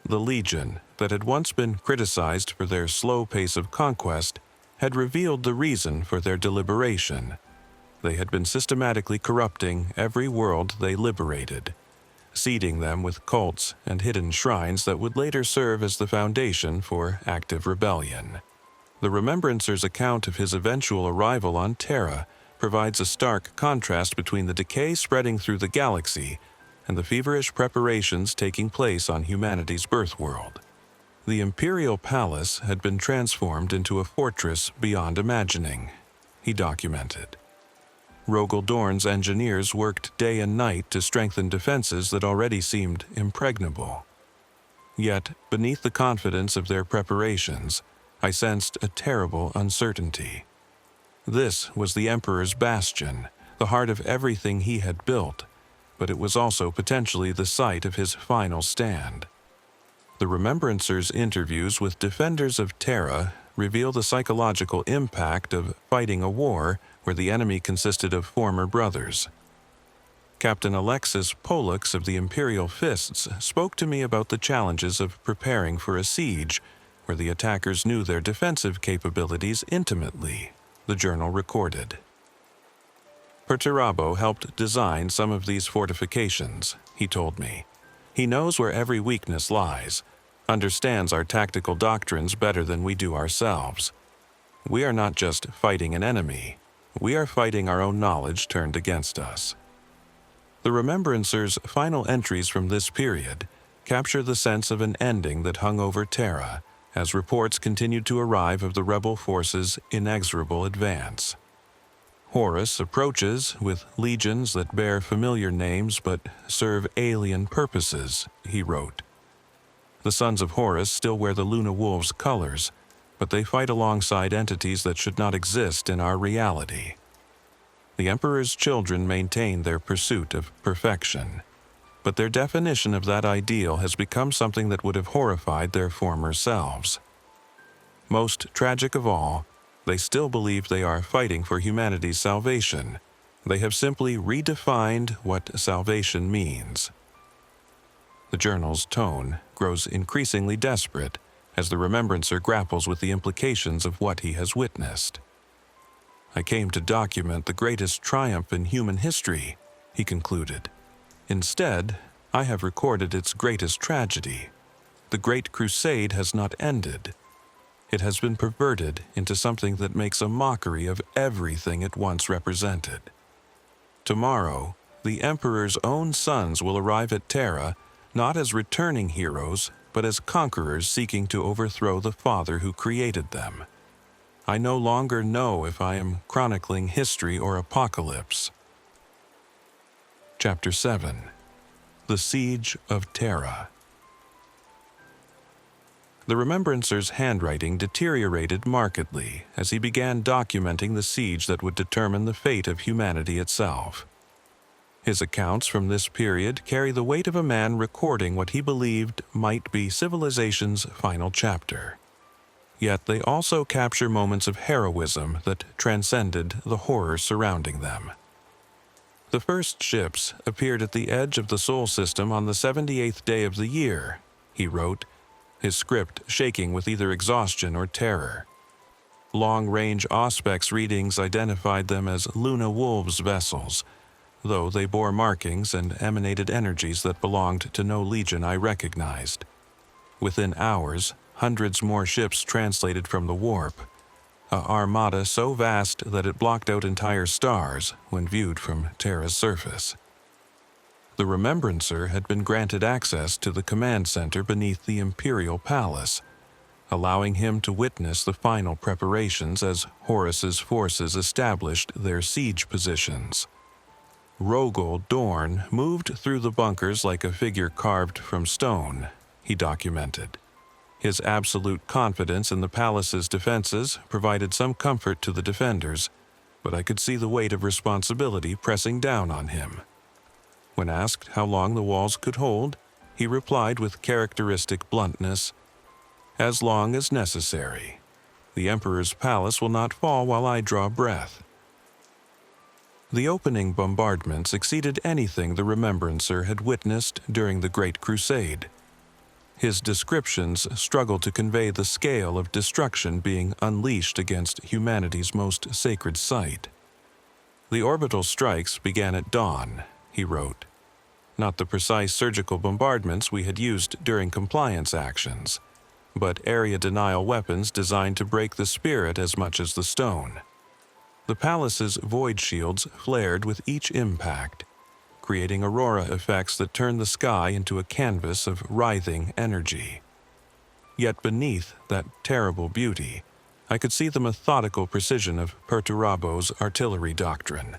The Legion, that had once been criticized for their slow pace of conquest, had revealed the reason for their deliberation. They had been systematically corrupting every world they liberated, seeding them with cults and hidden shrines that would later serve as the foundation for active rebellion. The Remembrancer's account of his eventual arrival on Terra provides a stark contrast between the decay spreading through the galaxy and the feverish preparations taking place on humanity's birthworld. The Imperial Palace had been transformed into a fortress beyond imagining, he documented. Rogel Dorn's engineers worked day and night to strengthen defenses that already seemed impregnable. Yet, beneath the confidence of their preparations, I sensed a terrible uncertainty. This was the Emperor's bastion, the heart of everything he had built, but it was also potentially the site of his final stand. The Remembrancer's interviews with defenders of Terra reveal the psychological impact of fighting a war where the enemy consisted of former brothers. Captain Alexis Pollux of the Imperial Fists spoke to me about the challenges of preparing for a siege where the attackers knew their defensive capabilities intimately, the journal recorded. Perturabo helped design some of these fortifications, he told me. He knows where every weakness lies, understands our tactical doctrines better than we do ourselves. We are not just fighting an enemy, we are fighting our own knowledge turned against us. The Remembrancer's final entries from this period capture the sense of an ending that hung over Terra as reports continued to arrive of the rebel forces' inexorable advance. Horus approaches with legions that bear familiar names but serve alien purposes, he wrote. The sons of Horus still wear the Luna Wolves' colors, but they fight alongside entities that should not exist in our reality. The Emperor's children maintain their pursuit of perfection, but their definition of that ideal has become something that would have horrified their former selves. Most tragic of all, they still believe they are fighting for humanity's salvation. They have simply redefined what salvation means. The journal's tone grows increasingly desperate as the Remembrancer grapples with the implications of what he has witnessed. I came to document the greatest triumph in human history, he concluded. Instead, I have recorded its greatest tragedy. The Great Crusade has not ended. It has been perverted into something that makes a mockery of everything it once represented. Tomorrow, the Emperor's own sons will arrive at Terra not as returning heroes, but as conquerors seeking to overthrow the Father who created them. I no longer know if I am chronicling history or apocalypse. Chapter 7. The Siege of Terra. The Remembrancer's handwriting deteriorated markedly as he began documenting the siege that would determine the fate of humanity itself. His accounts from this period carry the weight of a man recording what he believed might be civilization's final chapter. Yet they also capture moments of heroism that transcended the horror surrounding them. The first ships appeared at the edge of the Sol system on the 78th day of the year, he wrote, his script shaking with either exhaustion or terror. Long-range Auspex readings identified them as Luna Wolves vessels, though they bore markings and emanated energies that belonged to no legion I recognized. Within hours, hundreds more ships translated from the warp, an armada so vast that it blocked out entire stars when viewed from Terra's surface. The Remembrancer had been granted access to the command center beneath the Imperial Palace, allowing him to witness the final preparations as Horus's forces established their siege positions. Rogol Dorn moved through the bunkers like a figure carved from stone, he documented. His absolute confidence in the palace's defenses provided some comfort to the defenders, but I could see the weight of responsibility pressing down on him. When asked how long the walls could hold, he replied with characteristic bluntness, "As long as necessary. The Emperor's palace will not fall while I draw breath." The opening bombardments exceeded anything the Remembrancer had witnessed during the Great Crusade. His descriptions struggled to convey the scale of destruction being unleashed against humanity's most sacred site. The orbital strikes began at dawn, he wrote. Not the precise surgical bombardments we had used during compliance actions, but area denial weapons designed to break the spirit as much as the stone. The palace's void shields flared with each impact, creating aurora effects that turned the sky into a canvas of writhing energy. Yet beneath that terrible beauty, I could see the methodical precision of Perturabo's artillery doctrine,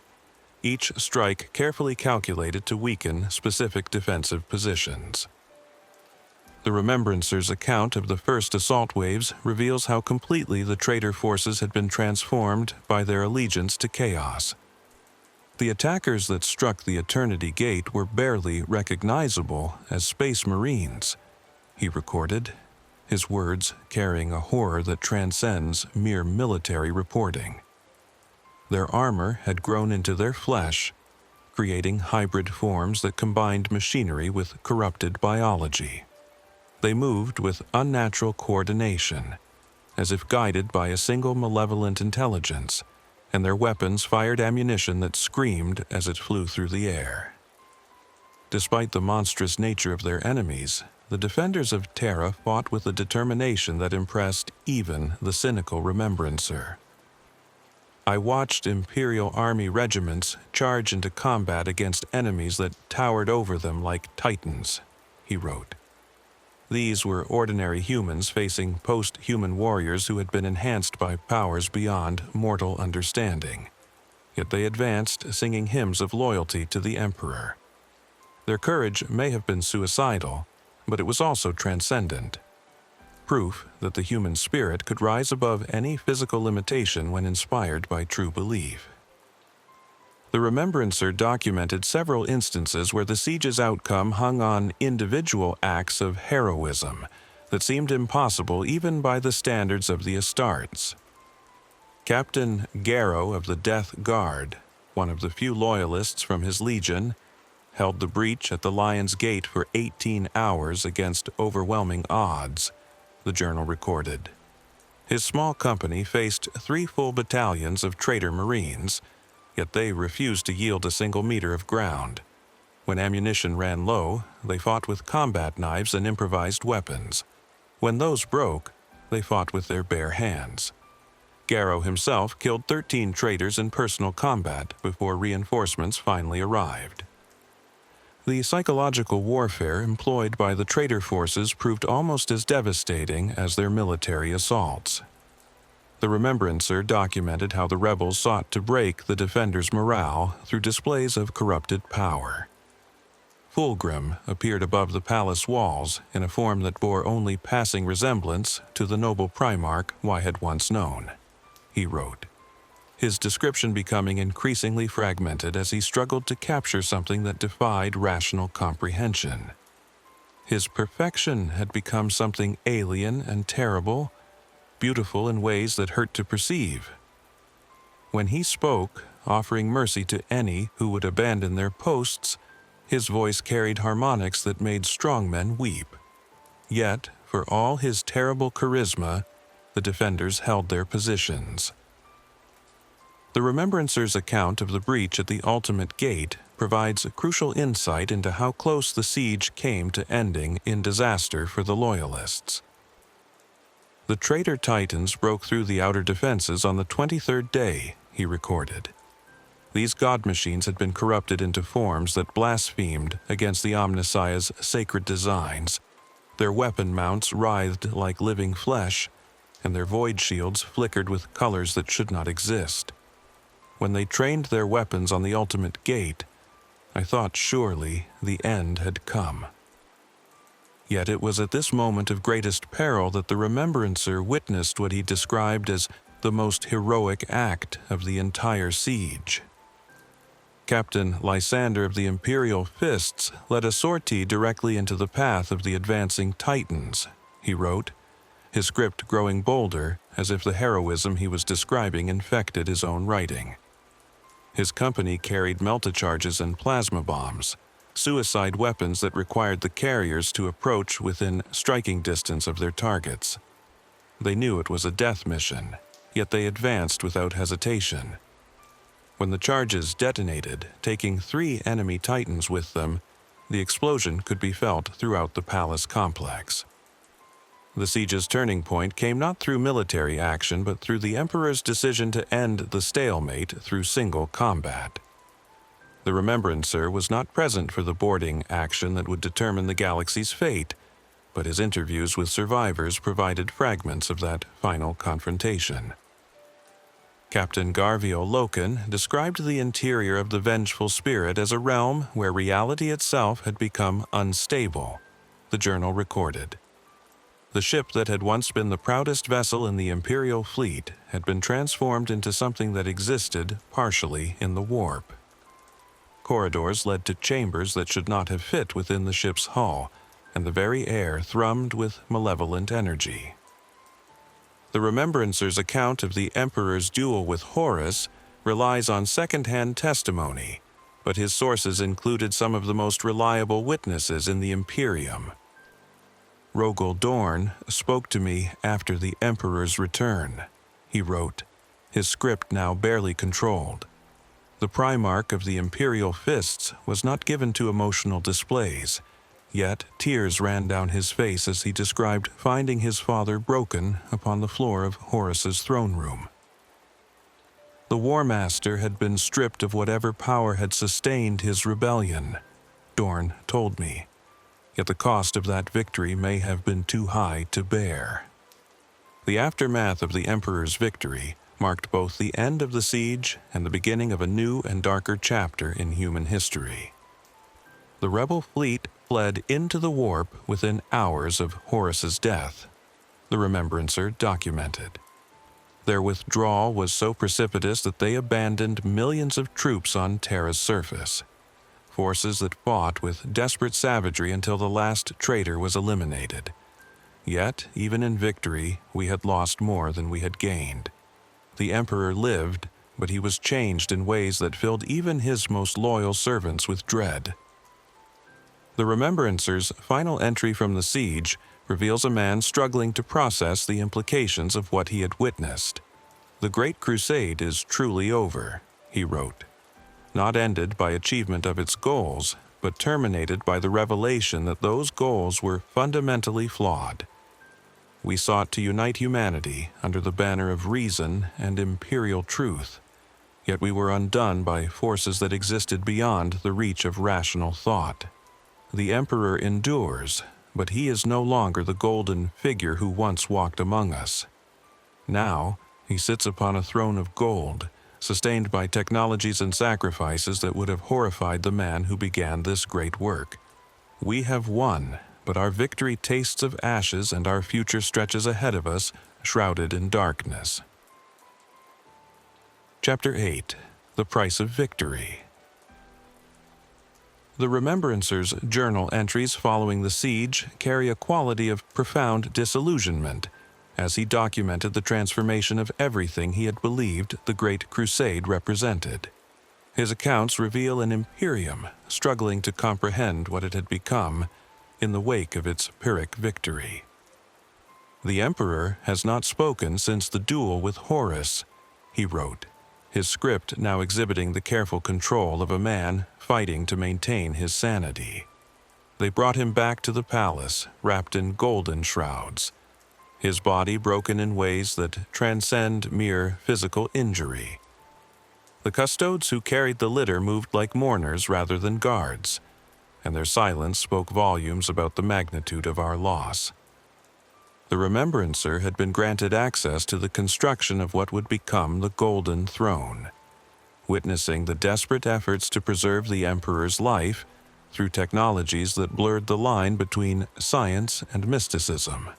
each strike carefully calculated to weaken specific defensive positions. The Remembrancer's account of the first assault waves reveals how completely the traitor forces had been transformed by their allegiance to chaos. The attackers that struck the Eternity Gate were barely recognizable as Space Marines, he recorded, his words carrying a horror that transcends mere military reporting. Their armor had grown into their flesh, creating hybrid forms that combined machinery with corrupted biology. They moved with unnatural coordination, as if guided by a single malevolent intelligence, and their weapons fired ammunition that screamed as it flew through the air. Despite the monstrous nature of their enemies, the defenders of Terra fought with a determination that impressed even the cynical Remembrancer. I watched Imperial Army regiments charge into combat against enemies that towered over them like titans, he wrote. These were ordinary humans facing post-human warriors who had been enhanced by powers beyond mortal understanding. Yet they advanced singing hymns of loyalty to the Emperor. Their courage may have been suicidal, but it was also transcendent. Proof that the human spirit could rise above any physical limitation when inspired by true belief. The Remembrancer documented several instances where the siege's outcome hung on individual acts of heroism that seemed impossible even by the standards of the Astartes. Captain Garrow of the Death Guard, one of the few loyalists from his legion, held the breach at the Lion's Gate for 18 hours against overwhelming odds, the journal recorded. His small company faced 3 full battalions of traitor Marines, yet they refused to yield a single meter of ground. When ammunition ran low, they fought with combat knives and improvised weapons. When those broke, they fought with their bare hands. Garrow himself killed 13 traitors in personal combat before reinforcements finally arrived. The psychological warfare employed by the traitor forces proved almost as devastating as their military assaults. The Remembrancer documented how the rebels sought to break the defenders' morale through displays of corrupted power. Fulgrim appeared above the palace walls in a form that bore only passing resemblance to the noble Primarch I had once known, he wrote. his description becoming increasingly fragmented as he struggled to capture something that defied rational comprehension. His perfection had become something alien and terrible, beautiful in ways that hurt to perceive. When he spoke, offering mercy to any who would abandon their posts, his voice carried harmonics that made strong men weep. Yet, for all his terrible charisma, the defenders held their positions. The Remembrancer's account of the breach at the Ultimate Gate provides a crucial insight into how close the siege came to ending in disaster for the Loyalists. The traitor Titans broke through the outer defenses on the 23rd day, he recorded. These god machines had been corrupted into forms that blasphemed against the Omnissiah's sacred designs. Their weapon mounts writhed like living flesh, and their void shields flickered with colors that should not exist. When they trained their weapons on the Ultimate Gate, I thought surely the end had come. Yet it was at this moment of greatest peril that the Remembrancer witnessed what he described as the most heroic act of the entire siege. Captain Lysander of the Imperial Fists led a sortie directly into the path of the advancing Titans, he wrote, his script growing bolder as if the heroism he was describing infected his own writing. His company carried melta-charges and plasma bombs, suicide weapons that required the carriers to approach within striking distance of their targets. They knew it was a death mission, yet they advanced without hesitation. When the charges detonated, taking 3 enemy Titans with them, the explosion could be felt throughout the palace complex. The siege's turning point came not through military action but through the Emperor's decision to end the stalemate through single combat. The Remembrancer was not present for the boarding action that would determine the galaxy's fate, but his interviews with survivors provided fragments of that final confrontation. Captain Garvio Loken described the interior of the vengeful spirit as a realm where reality itself had become unstable, the journal recorded. The ship that had once been the proudest vessel in the Imperial fleet had been transformed into something that existed partially in the warp. Corridors led to chambers that should not have fit within the ship's hull, and the very air thrummed with malevolent energy. The Remembrancer's account of the Emperor's duel with Horus relies on second-hand testimony, but his sources included some of the most reliable witnesses in the Imperium. Rogel Dorn spoke to me after the Emperor's return, he wrote, his script now barely controlled. The Primarch of the Imperial Fists was not given to emotional displays, yet tears ran down his face as he described finding his father broken upon the floor of Horus's throne room. The War Master had been stripped of whatever power had sustained his rebellion, Dorn told me. Yet the cost of that victory may have been too high to bear. The aftermath of the Emperor's victory marked both the end of the siege and the beginning of a new and darker chapter in human history. The rebel fleet fled into the warp within hours of Horus's death, the Remembrancer documented. Their withdrawal was so precipitous that they abandoned millions of troops on Terra's surface, forces that fought with desperate savagery until the last traitor was eliminated. Yet, even in victory, we had lost more than we had gained. The Emperor lived, but he was changed in ways that filled even his most loyal servants with dread. The Remembrancer's final entry from the siege reveals a man struggling to process the implications of what he had witnessed. The Great Crusade is truly over, he wrote. Not ended by achievement of its goals, but terminated by the revelation that those goals were fundamentally flawed. We sought to unite humanity under the banner of reason and imperial truth, yet we were undone by forces that existed beyond the reach of rational thought. The Emperor endures, but he is no longer the golden figure who once walked among us. Now, he sits upon a throne of gold, sustained by technologies and sacrifices that would have horrified the man who began this great work. We have won, but our victory tastes of ashes and our future stretches ahead of us, shrouded in darkness. Chapter 8. The Price of Victory. The Remembrancer's journal entries following the siege carry a quality of profound disillusionment, as he documented the transformation of everything he had believed the Great Crusade represented. His accounts reveal an Imperium struggling to comprehend what it had become in the wake of its Pyrrhic victory. "The Emperor has not spoken since the duel with Horus," he wrote, his script now exhibiting the careful control of a man fighting to maintain his sanity. "They brought him back to the palace, wrapped in golden shrouds, his body broken in ways that transcend mere physical injury. The custodes who carried the litter moved like mourners rather than guards, and their silence spoke volumes about the magnitude of our loss." The Remembrancer had been granted access to the construction of what would become the Golden Throne, witnessing the desperate efforts to preserve the Emperor's life through technologies that blurred the line between science and mysticism.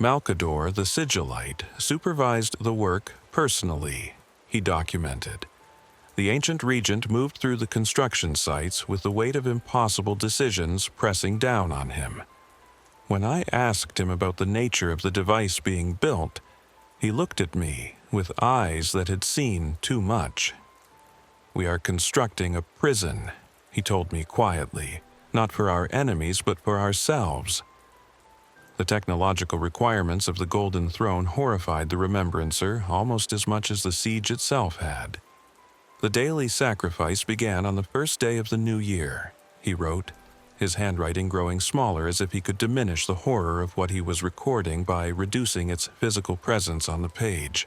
Malcador, the Sigillite, supervised the work personally, he documented. The ancient regent moved through the construction sites with the weight of impossible decisions pressing down on him. When I asked him about the nature of the device being built, he looked at me with eyes that had seen too much. "We are constructing a prison," he told me quietly, "not for our enemies but for ourselves." The technological requirements of the Golden Throne horrified the Remembrancer almost as much as the siege itself had. "The daily sacrifice began on the first day of the new year," he wrote, his handwriting growing smaller as if he could diminish the horror of what he was recording by reducing its physical presence on the page.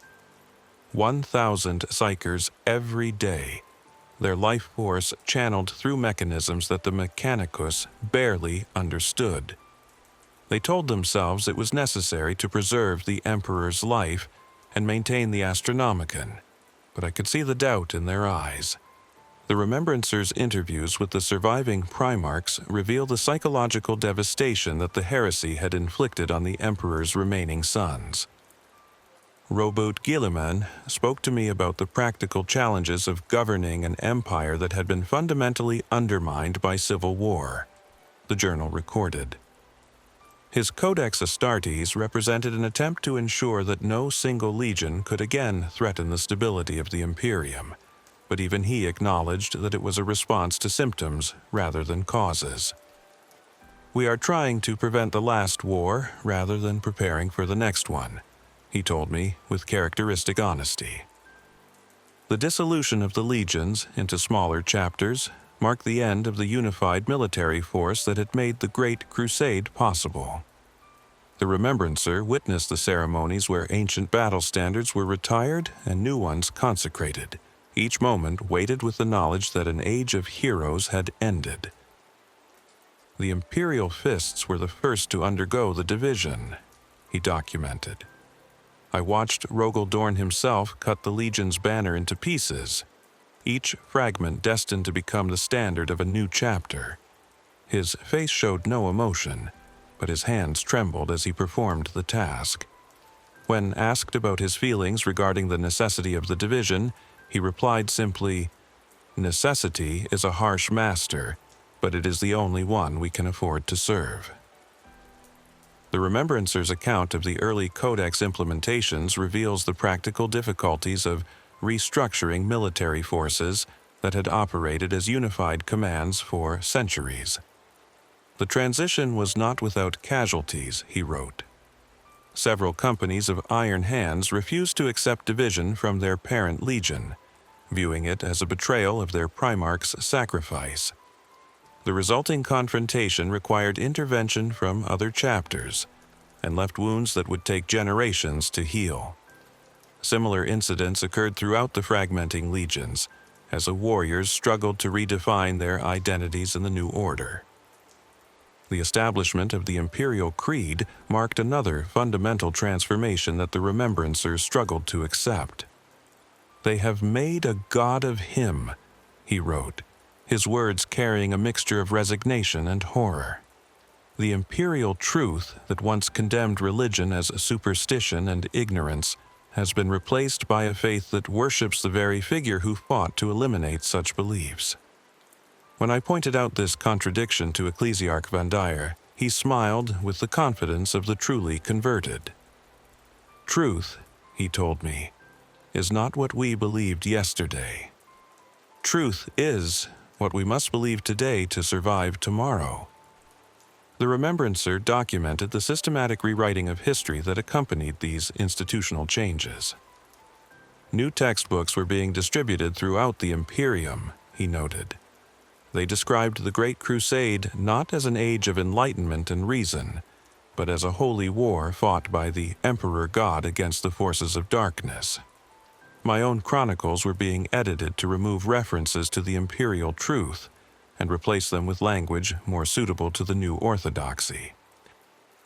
1,000 psychers every day, their life force channeled through mechanisms that the Mechanicus barely understood. They told themselves it was necessary to preserve the Emperor's life and maintain the Astronomicon, but I could see the doubt in their eyes. The Remembrancer's interviews with the surviving Primarchs reveal the psychological devastation that the heresy had inflicted on the Emperor's remaining sons. Robert Guillemin spoke to me about the practical challenges of governing an empire that had been fundamentally undermined by civil war, the journal recorded. His Codex Astartes represented an attempt to ensure that no single legion could again threaten the stability of the Imperium, but even he acknowledged that it was a response to symptoms rather than causes. "We are trying to prevent the last war rather than preparing for the next one," he told me with characteristic honesty. The dissolution of the legions into smaller chapters marked the end of the unified military force that had made the Great Crusade possible. The Remembrancer witnessed the ceremonies where ancient battle standards were retired and new ones consecrated, each moment weighted with the knowledge that an age of heroes had ended. "The Imperial fists were the first to undergo the division," he documented. "I watched Rogaldorn himself cut the Legion's banner into pieces, each fragment destined to become the standard of a new chapter. His face showed no emotion, but his hands trembled as he performed the task. When asked about his feelings regarding the necessity of the division, he replied simply, 'Necessity is a harsh master, but it is the only one we can afford to serve.'" The Remembrancer's account of the early Codex implementations reveals the practical difficulties of restructuring military forces that had operated as unified commands for centuries. "The transition was not without casualties," he wrote. Several companies of Iron Hands refused to accept division from their parent legion, viewing it as a betrayal of their Primarch's sacrifice. The resulting confrontation required intervention from other chapters and left wounds that would take generations to heal. Similar incidents occurred throughout the fragmenting legions, as the warriors struggled to redefine their identities in the new order. The establishment of the Imperial Creed marked another fundamental transformation that the Remembrancers struggled to accept. "They have made a god of him," he wrote, his words carrying a mixture of resignation and horror. The imperial truth that once condemned religion as superstition and ignorance has been replaced by a faith that worships the very figure who fought to eliminate such beliefs. When I pointed out this contradiction to Ecclesiarch Van Dyer, he smiled with the confidence of the truly converted. Truth, he told me, is not what we believed yesterday. Truth is what we must believe today to survive tomorrow. The Remembrancer documented the systematic rewriting of history that accompanied these institutional changes. New textbooks were being distributed throughout the Imperium, he noted. They described the Great Crusade not as an age of enlightenment and reason, but as a holy war fought by the Emperor God against the forces of darkness. My own chronicles were being edited to remove references to the imperial truth and replace them with language more suitable to the new orthodoxy.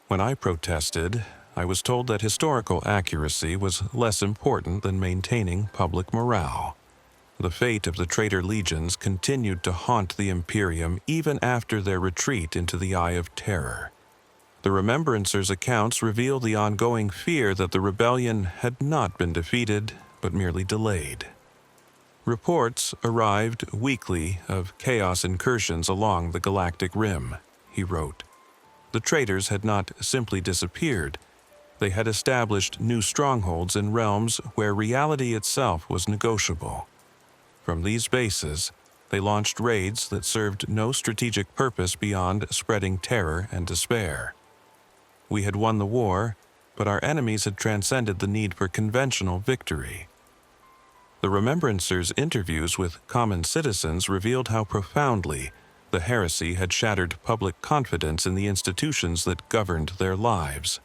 When I protested, I was told that historical accuracy was less important than maintaining public morale. The fate of the traitor legions continued to haunt the Imperium even after their retreat into the Eye of Terror. The Remembrancer's accounts reveal the ongoing fear that the rebellion had not been defeated, but merely delayed. Reports arrived weekly of chaos incursions along the galactic rim, he wrote. The traitors had not simply disappeared. They had established new strongholds in realms where reality itself was negotiable. From these bases, they launched raids that served no strategic purpose beyond spreading terror and despair. We had won the war, but our enemies had transcended the need for conventional victory. The Remembrancer's interviews with common citizens revealed how profoundly the heresy had shattered public confidence in the institutions that governed their lives.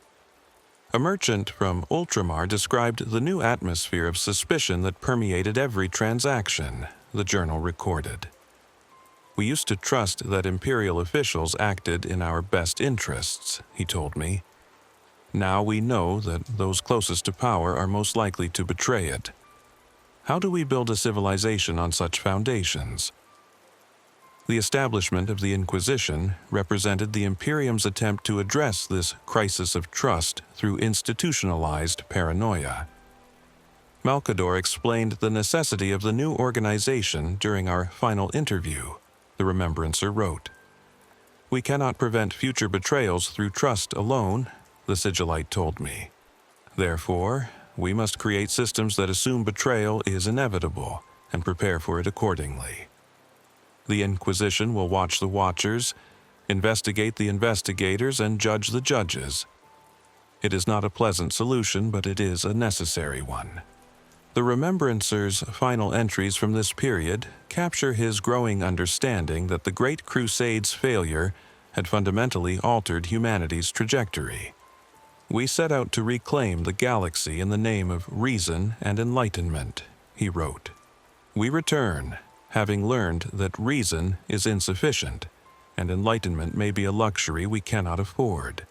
A merchant from Ultramar described the new atmosphere of suspicion that permeated every transaction, the journal recorded. We used to trust that imperial officials acted in our best interests, he told me. Now we know that those closest to power are most likely to betray it. How do we build a civilization on such foundations? The establishment of the Inquisition represented the Imperium's attempt to address this crisis of trust through institutionalized paranoia. Malcador explained the necessity of the new organization during our final interview, the Remembrancer wrote. We cannot prevent future betrayals through trust alone, the Sigillite told me. Therefore, we must create systems that assume betrayal is inevitable and prepare for it accordingly. The Inquisition will watch the watchers, investigate the investigators, and judge the judges. It is not a pleasant solution, but it is a necessary one. The Remembrancer's final entries from this period capture his growing understanding that the Great Crusade's failure had fundamentally altered humanity's trajectory. We set out to reclaim the galaxy in the name of reason and enlightenment, he wrote. We return, having learned that reason is insufficient, and enlightenment may be a luxury we cannot afford.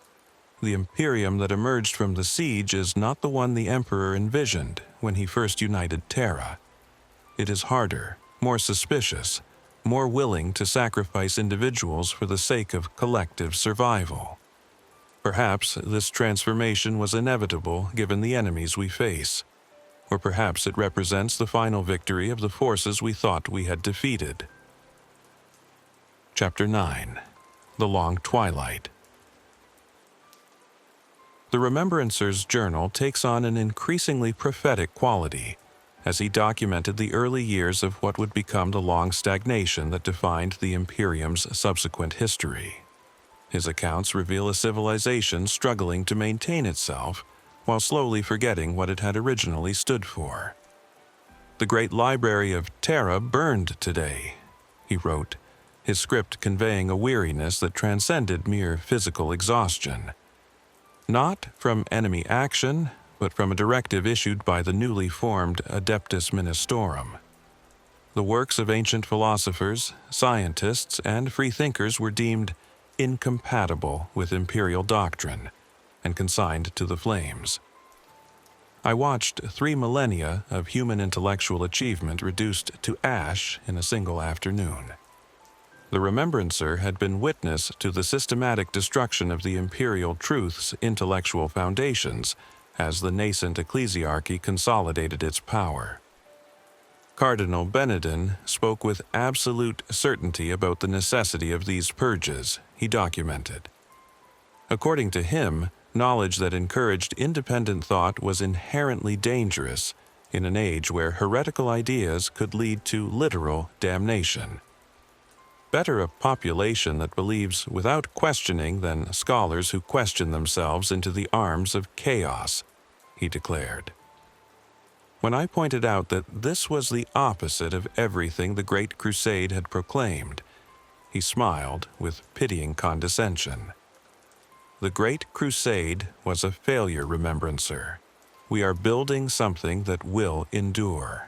The Imperium that emerged from the siege is not the one the Emperor envisioned when he first united Terra. It is harder, more suspicious, more willing to sacrifice individuals for the sake of collective survival. Perhaps this transformation was inevitable given the enemies we face. Or perhaps it represents the final victory of the forces we thought we had defeated. Chapter 9. The Long Twilight. The Remembrancer's journal takes on an increasingly prophetic quality as he documented the early years of what would become the long stagnation that defined the Imperium's subsequent history. His accounts reveal a civilization struggling to maintain itself while slowly forgetting what it had originally stood for. The great library of Terra burned today, he wrote, his script conveying a weariness that transcended mere physical exhaustion. Not from enemy action, but from a directive issued by the newly formed Adeptus Ministorum. The works of ancient philosophers, scientists, and freethinkers were deemed incompatible with imperial doctrine and consigned to the flames. I watched 3 millennia of human intellectual achievement reduced to ash in a single afternoon. The Remembrancer had been witness to the systematic destruction of the imperial truth's intellectual foundations as the nascent ecclesiarchy consolidated its power. Cardinal Benedin spoke with absolute certainty about the necessity of these purges, he documented. According to him, knowledge that encouraged independent thought was inherently dangerous in an age where heretical ideas could lead to literal damnation. Better a population that believes without questioning than scholars who question themselves into the arms of chaos, he declared. When I pointed out that this was the opposite of everything the Great Crusade had proclaimed, he smiled with pitying condescension. The Great Crusade was a failure, Remembrancer. We are building something that will endure.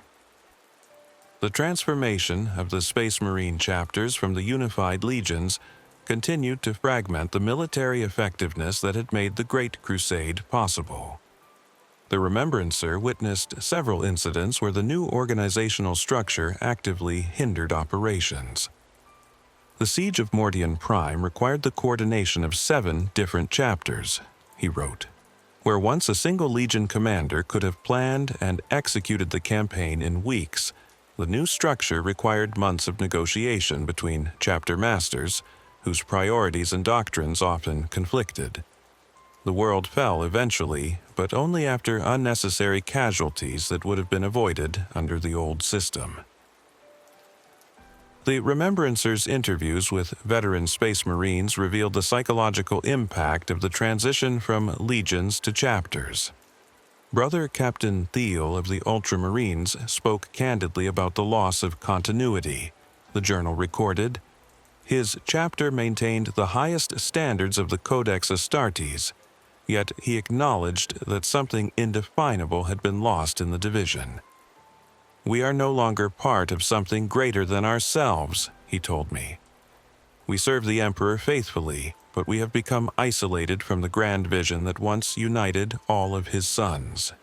The transformation of the Space Marine chapters from the unified legions continued to fragment the military effectiveness that had made the Great Crusade possible. The Remembrancer witnessed several incidents where the new organizational structure actively hindered operations. The Siege of Mordian Prime required the coordination of 7 different chapters, he wrote. Where once a single legion commander could have planned and executed the campaign in weeks, the new structure required months of negotiation between chapter masters, whose priorities and doctrines often conflicted. The world fell eventually, but only after unnecessary casualties that would have been avoided under the old system. The Remembrancer's interviews with veteran Space Marines revealed the psychological impact of the transition from legions to chapters. Brother Captain Thiel of the Ultramarines spoke candidly about the loss of continuity. The journal recorded, "His chapter maintained the highest standards of the Codex Astartes, yet he acknowledged that something indefinable had been lost in the division. We are no longer part of something greater than ourselves," he told me. "We serve the Emperor faithfully, but we have become isolated from the grand vision that once united all of his sons."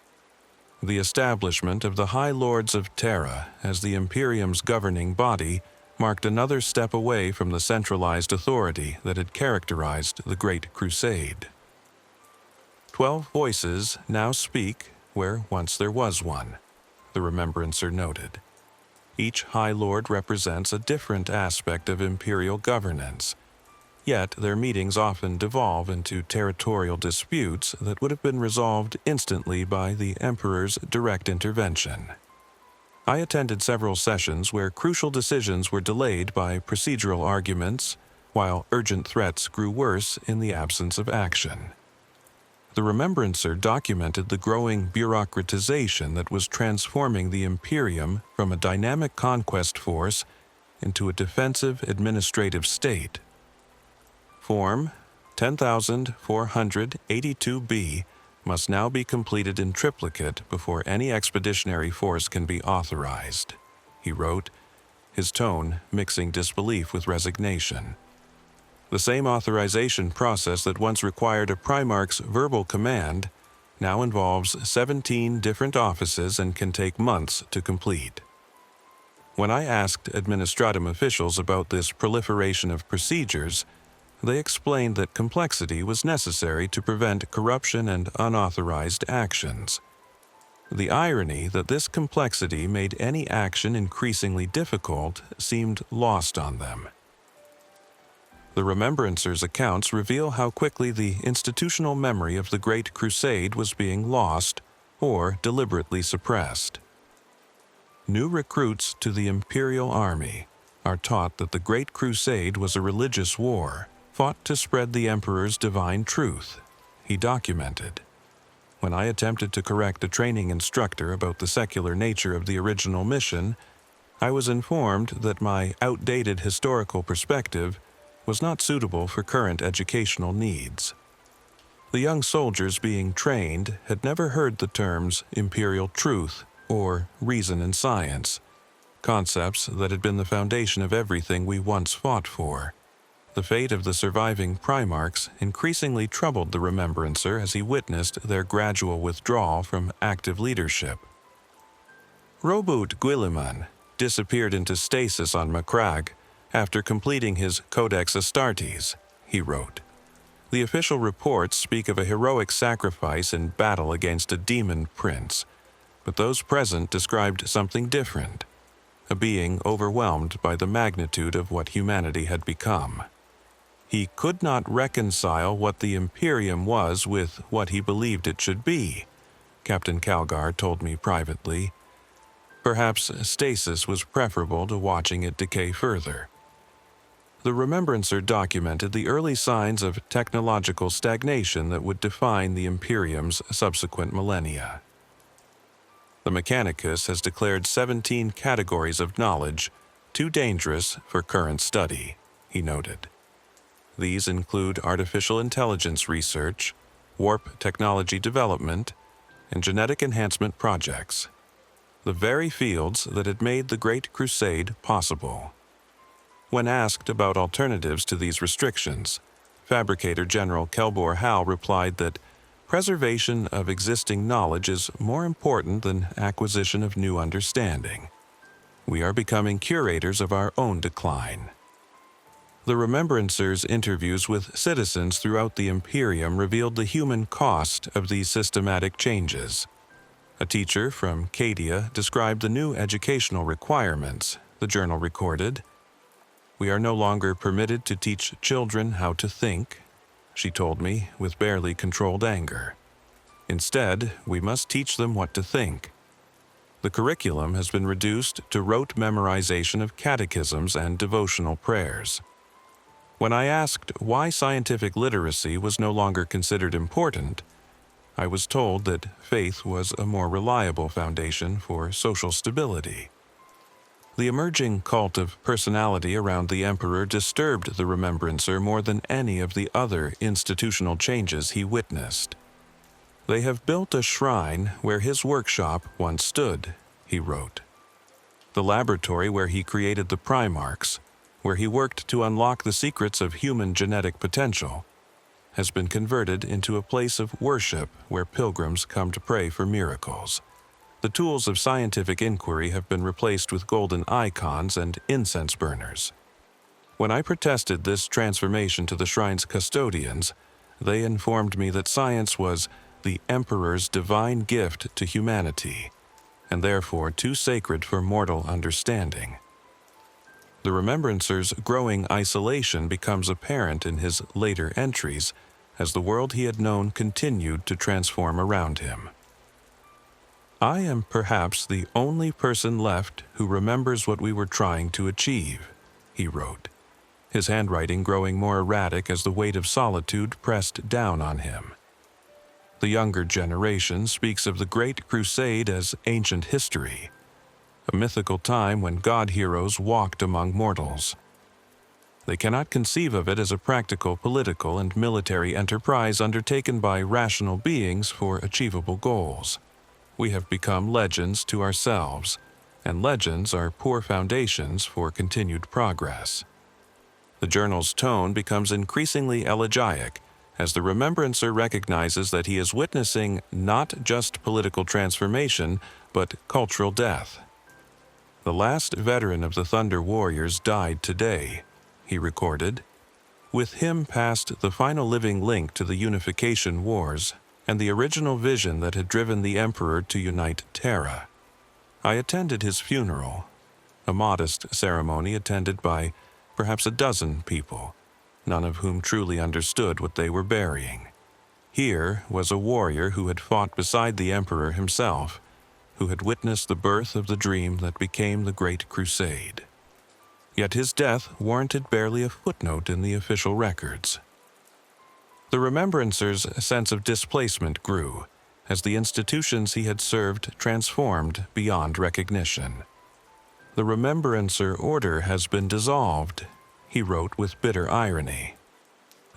The establishment of the High Lords of Terra as the Imperium's governing body marked another step away from the centralized authority that had characterized the Great Crusade. 12 voices now speak where once there was one, the Remembrancer noted. Each High Lord represents a different aspect of imperial governance, yet their meetings often devolve into territorial disputes that would have been resolved instantly by the Emperor's direct intervention. I attended several sessions where crucial decisions were delayed by procedural arguments, while urgent threats grew worse in the absence of action. The Remembrancer documented the growing bureaucratization that was transforming the Imperium from a dynamic conquest force into a defensive administrative state. Form 10,482B must now be completed in triplicate before any expeditionary force can be authorized, he wrote, his tone mixing disbelief with resignation. The same authorization process that once required a Primarch's verbal command now involves 17 different offices and can take months to complete. When I asked administratum officials about this proliferation of procedures, they explained that complexity was necessary to prevent corruption and unauthorized actions. The irony that this complexity made any action increasingly difficult seemed lost on them. The Remembrancer's accounts reveal how quickly the institutional memory of the Great Crusade was being lost or deliberately suppressed. New recruits to the Imperial Army are taught that the Great Crusade was a religious war, fought to spread the Emperor's divine truth, he documented. When I attempted to correct a training instructor about the secular nature of the original mission, I was informed that my outdated historical perspective was not suitable for current educational needs. The young soldiers being trained had never heard the terms imperial truth or reason and science, concepts that had been the foundation of everything we once fought for. The fate of the surviving Primarchs increasingly troubled the Remembrancer as he witnessed their gradual withdrawal from active leadership. Robert Guilliman disappeared into stasis on Macragge after completing his Codex Astartes, he wrote. The official reports speak of a heroic sacrifice in battle against a demon prince, but those present described something different, a being overwhelmed by the magnitude of what humanity had become. He could not reconcile what the Imperium was with what he believed it should be, Captain Calgar told me privately. Perhaps stasis was preferable to watching it decay further. The Remembrancer documented the early signs of technological stagnation that would define the Imperium's subsequent millennia. The Mechanicus has declared 17 categories of knowledge too dangerous for current study, he noted. These include artificial intelligence research, warp technology development, and genetic enhancement projects, the very fields that had made the Great Crusade possible. When asked about alternatives to these restrictions, Fabricator General Kelbor Hal replied that preservation of existing knowledge is more important than acquisition of new understanding. We are becoming curators of our own decline. The Remembrancer's interviews with citizens throughout the Imperium revealed the human cost of these systematic changes. A teacher from Cadia described the new educational requirements, the journal recorded. "We are no longer permitted to teach children how to think," she told me with barely controlled anger. "Instead, we must teach them what to think." The curriculum has been reduced to rote memorization of catechisms and devotional prayers. When I asked why scientific literacy was no longer considered important, I was told that faith was a more reliable foundation for social stability. The emerging cult of personality around the Emperor disturbed the Remembrancer more than any of the other institutional changes he witnessed. "They have built a shrine where his workshop once stood," he wrote. The laboratory where he created the Primarchs, where he worked to unlock the secrets of human genetic potential, has been converted into a place of worship where pilgrims come to pray for miracles. The tools of scientific inquiry have been replaced with golden icons and incense burners. When I protested this transformation to the shrine's custodians, they informed me that science was the Emperor's divine gift to humanity, and therefore too sacred for mortal understanding. The Remembrancer's growing isolation becomes apparent in his later entries as the world he had known continued to transform around him. "I am perhaps the only person left who remembers what we were trying to achieve," he wrote, his handwriting growing more erratic as the weight of solitude pressed down on him. The younger generation speaks of the Great Crusade as ancient history, a mythical time when god heroes walked among mortals. They cannot conceive of it as a practical political and military enterprise undertaken by rational beings for achievable goals. We have become legends to ourselves, and legends are poor foundations for continued progress. The journal's tone becomes increasingly elegiac as the Remembrancer recognizes that he is witnessing not just political transformation, but cultural death. "The last veteran of the Thunder Warriors died today," he recorded. "With him passed the final living link to the Unification Wars and the original vision that had driven the Emperor to unite Terra. I attended his funeral, a modest ceremony attended by perhaps a dozen people, none of whom truly understood what they were burying. Here was a warrior who had fought beside the Emperor himself, who had witnessed the birth of the dream that became the Great Crusade. Yet his death warranted barely a footnote in the official records." The Remembrancer's sense of displacement grew as the institutions he had served transformed beyond recognition. "The Remembrancer Order has been dissolved," he wrote with bitter irony.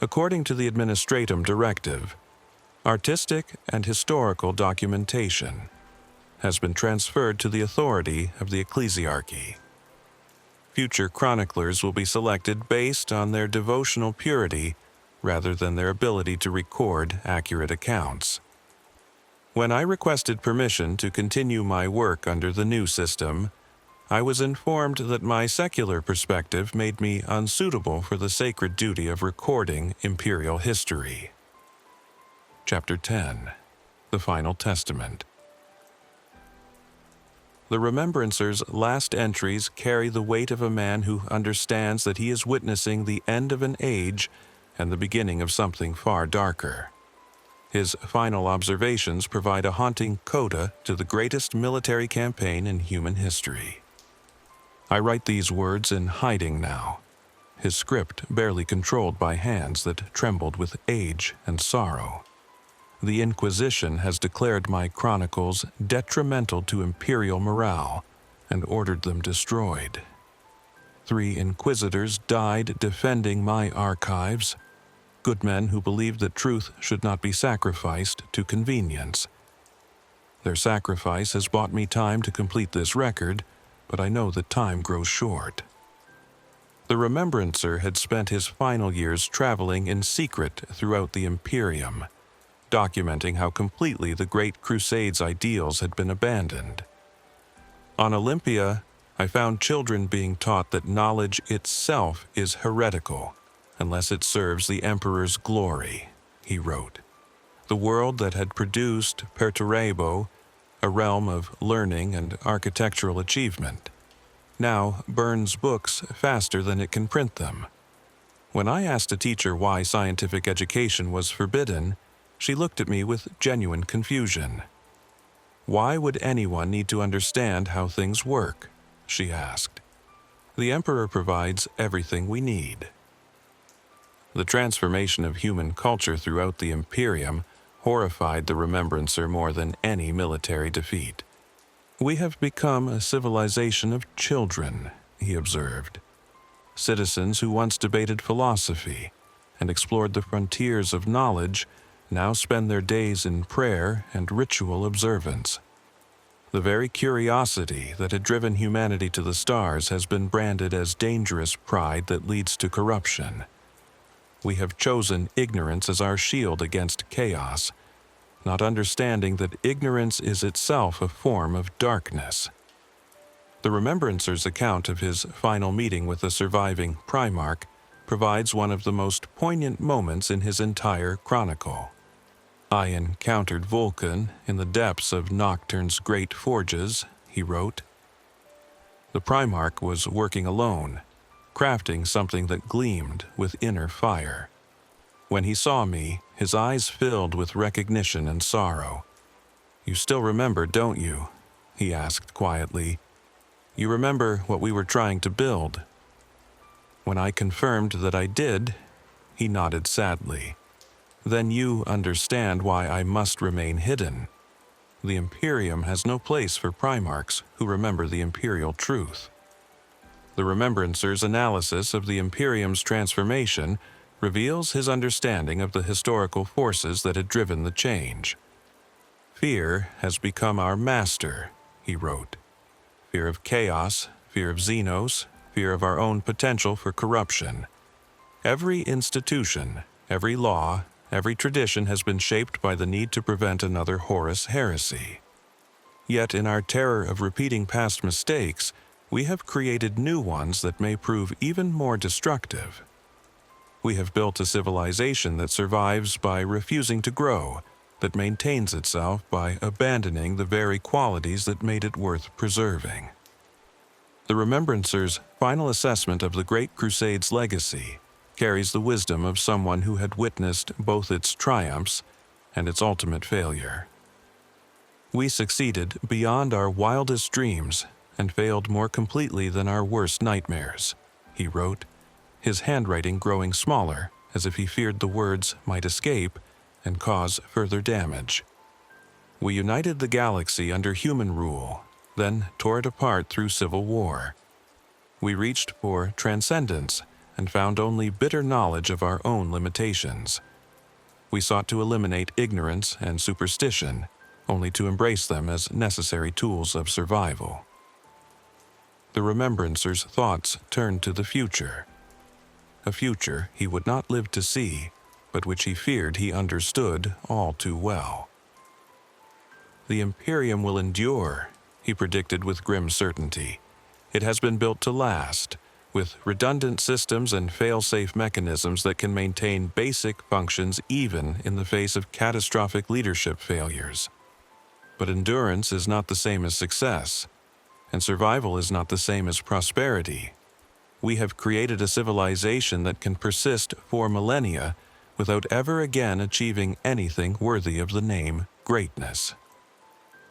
According to the Administratum Directive, artistic and historical documentation has been transferred to the authority of the ecclesiarchy. Future chroniclers will be selected based on their devotional purity rather than their ability to record accurate accounts. When I requested permission to continue my work under the new system, I was informed that my secular perspective made me unsuitable for the sacred duty of recording imperial history. Chapter 10. The Final Testament. The Remembrancer's last entries carry the weight of a man who understands that he is witnessing the end of an age and the beginning of something far darker. His final observations provide a haunting coda to the greatest military campaign in human history. I write these words in hiding now, his script barely controlled by hands that trembled with age and sorrow. The Inquisition has declared my chronicles detrimental to imperial morale and ordered them destroyed. 3 inquisitors died defending my archives, good men who believed that truth should not be sacrificed to convenience. Their sacrifice has bought me time to complete this record, but I know that time grows short. The Remembrancer had spent his final years traveling in secret throughout the Imperium, documenting how completely the Great Crusade's ideals had been abandoned. On Olympia, I found children being taught that knowledge itself is heretical unless it serves the Emperor's glory, he wrote. The world that had produced Perturabo, a realm of learning and architectural achievement, now burns books faster than it can print them. When I asked a teacher why scientific education was forbidden, she looked at me with genuine confusion. "Why would anyone need to understand how things work?" she asked. "The Emperor provides everything we need." The transformation of human culture throughout the Imperium horrified the Remembrancer more than any military defeat. "We have become a civilization of children," he observed. "Citizens who once debated philosophy and explored the frontiers of knowledge now spend their days in prayer and ritual observance. The very curiosity that had driven humanity to the stars has been branded as dangerous pride that leads to corruption. We have chosen ignorance as our shield against chaos, not understanding that ignorance is itself a form of darkness." The Remembrancer's account of his final meeting with the surviving Primarch provides one of the most poignant moments in his entire chronicle. "I encountered Vulcan in the depths of Nocturne's great forges," he wrote. The Primarch was working alone, crafting something that gleamed with inner fire. When he saw me, his eyes filled with recognition and sorrow. "You still remember, don't you?" he asked quietly. "You remember what we were trying to build?" When I confirmed that I did, he nodded sadly. "Then you understand why I must remain hidden. The Imperium has no place for Primarchs who remember the imperial truth." The Remembrancer's analysis of the Imperium's transformation reveals his understanding of the historical forces that had driven the change. "Fear has become our master," he wrote. "Fear of chaos, fear of xenos, fear of our own potential for corruption. Every institution, every law, every tradition has been shaped by the need to prevent another Horus heresy. Yet in our terror of repeating past mistakes, we have created new ones that may prove even more destructive. We have built a civilization that survives by refusing to grow, that maintains itself by abandoning the very qualities that made it worth preserving." The Remembrancer's final assessment of the Great Crusade's legacy carries the wisdom of someone who had witnessed both its triumphs and its ultimate failure. "We succeeded beyond our wildest dreams and failed more completely than our worst nightmares," he wrote, his handwriting growing smaller as if he feared the words might escape and cause further damage. "We united the galaxy under human rule, then tore it apart through civil war. We reached for transcendence and found only bitter knowledge of our own limitations. We sought to eliminate ignorance and superstition, only to embrace them as necessary tools of survival." The Remembrancer's thoughts turned to the future, a future he would not live to see, but which he feared he understood all too well. "The Imperium will endure," he predicted with grim certainty. It has been built to last, with redundant systems and fail-safe mechanisms that can maintain basic functions even in the face of catastrophic leadership failures. But endurance is not the same as success, and survival is not the same as prosperity. We have created a civilization that can persist for millennia without ever again achieving anything worthy of the name greatness.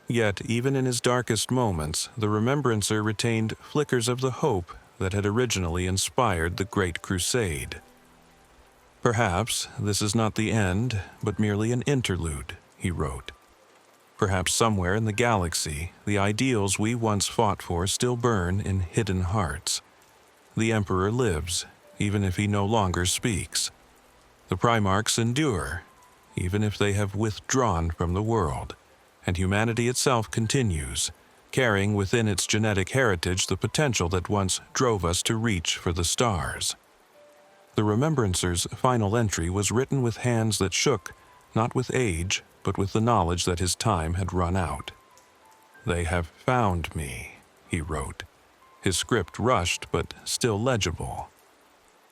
Yet, even in his darkest moments, the Remembrancer retained flickers of the hope that had originally inspired the Great Crusade. Perhaps this is not the end, but merely an interlude, he wrote. Perhaps somewhere in the galaxy, the ideals we once fought for still burn in hidden hearts. The Emperor lives, even if he no longer speaks. The Primarchs endure, even if they have withdrawn from the world, and humanity itself continues, carrying within its genetic heritage the potential that once drove us to reach for the stars. The Remembrancer's final entry was written with hands that shook, not with age, but with the knowledge that his time had run out. "They have found me," he wrote. His script rushed, but still legible.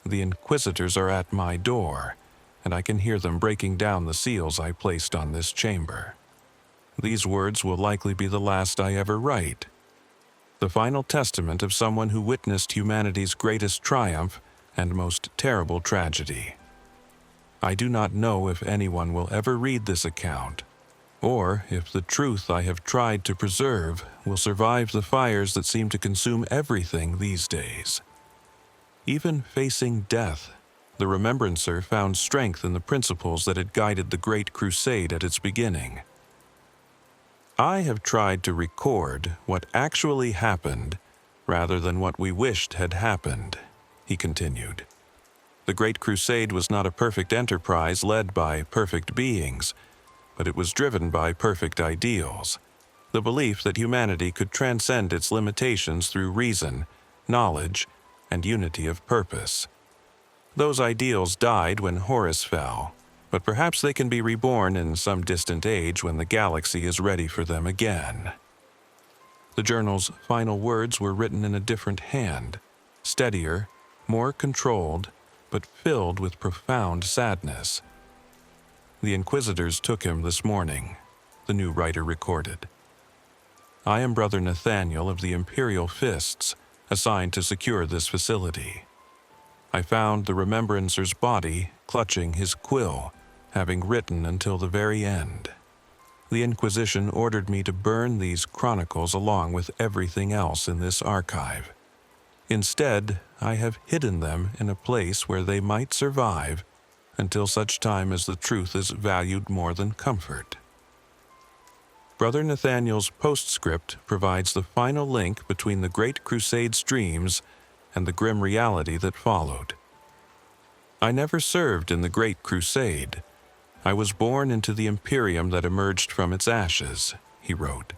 "The Inquisitors are at my door, and I can hear them breaking down the seals I placed on this chamber. These words will likely be the last I ever write. The final testament of someone who witnessed humanity's greatest triumph and most terrible tragedy. I do not know if anyone will ever read this account, or if the truth I have tried to preserve will survive the fires that seem to consume everything these days." Even facing death, the Remembrancer found strength in the principles that had guided the Great Crusade at its beginning. "I have tried to record what actually happened rather than what we wished had happened," he continued. "The Great Crusade was not a perfect enterprise led by perfect beings, but it was driven by perfect ideals, the belief that humanity could transcend its limitations through reason, knowledge, and unity of purpose. Those ideals died when Horus fell, but perhaps they can be reborn in some distant age when the galaxy is ready for them again." The journal's final words were written in a different hand, steadier, more controlled, but filled with profound sadness. "The Inquisitors took him this morning," the new writer recorded. "I am Brother Nathaniel of the Imperial Fists, assigned to secure this facility. I found the Remembrancer's body clutching his quill, having written until the very end. The Inquisition ordered me to burn these chronicles along with everything else in this archive. Instead, I have hidden them in a place where they might survive until such time as the truth is valued more than comfort." Brother Nathaniel's postscript provides the final link between the Great Crusade's dreams and the grim reality that followed. "I never served in the Great Crusade. I was born into the Imperium that emerged from its ashes," he wrote.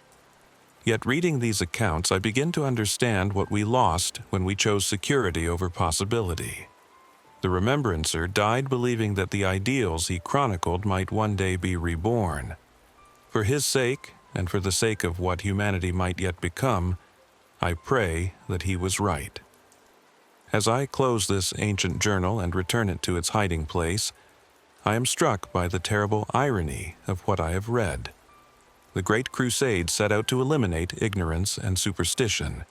"Yet reading these accounts, I begin to understand what we lost when we chose security over possibility. The Remembrancer died believing that the ideals he chronicled might one day be reborn. For his sake, and for the sake of what humanity might yet become, I pray that he was right." As I close this ancient journal and return it to its hiding place, I am struck by the terrible irony of what I have read. The Great Crusade set out to eliminate ignorance and superstition,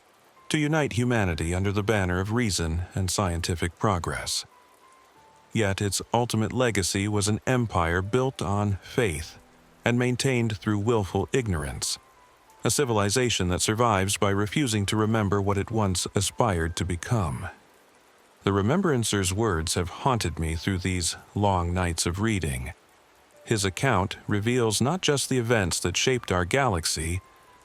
to unite humanity under the banner of reason and scientific progress. Yet its ultimate legacy was an empire built on faith and maintained through willful ignorance, a civilization that survives by refusing to remember what it once aspired to become. The Remembrancer's words have haunted me through these long nights of reading. His account reveals not just the events that shaped our galaxy,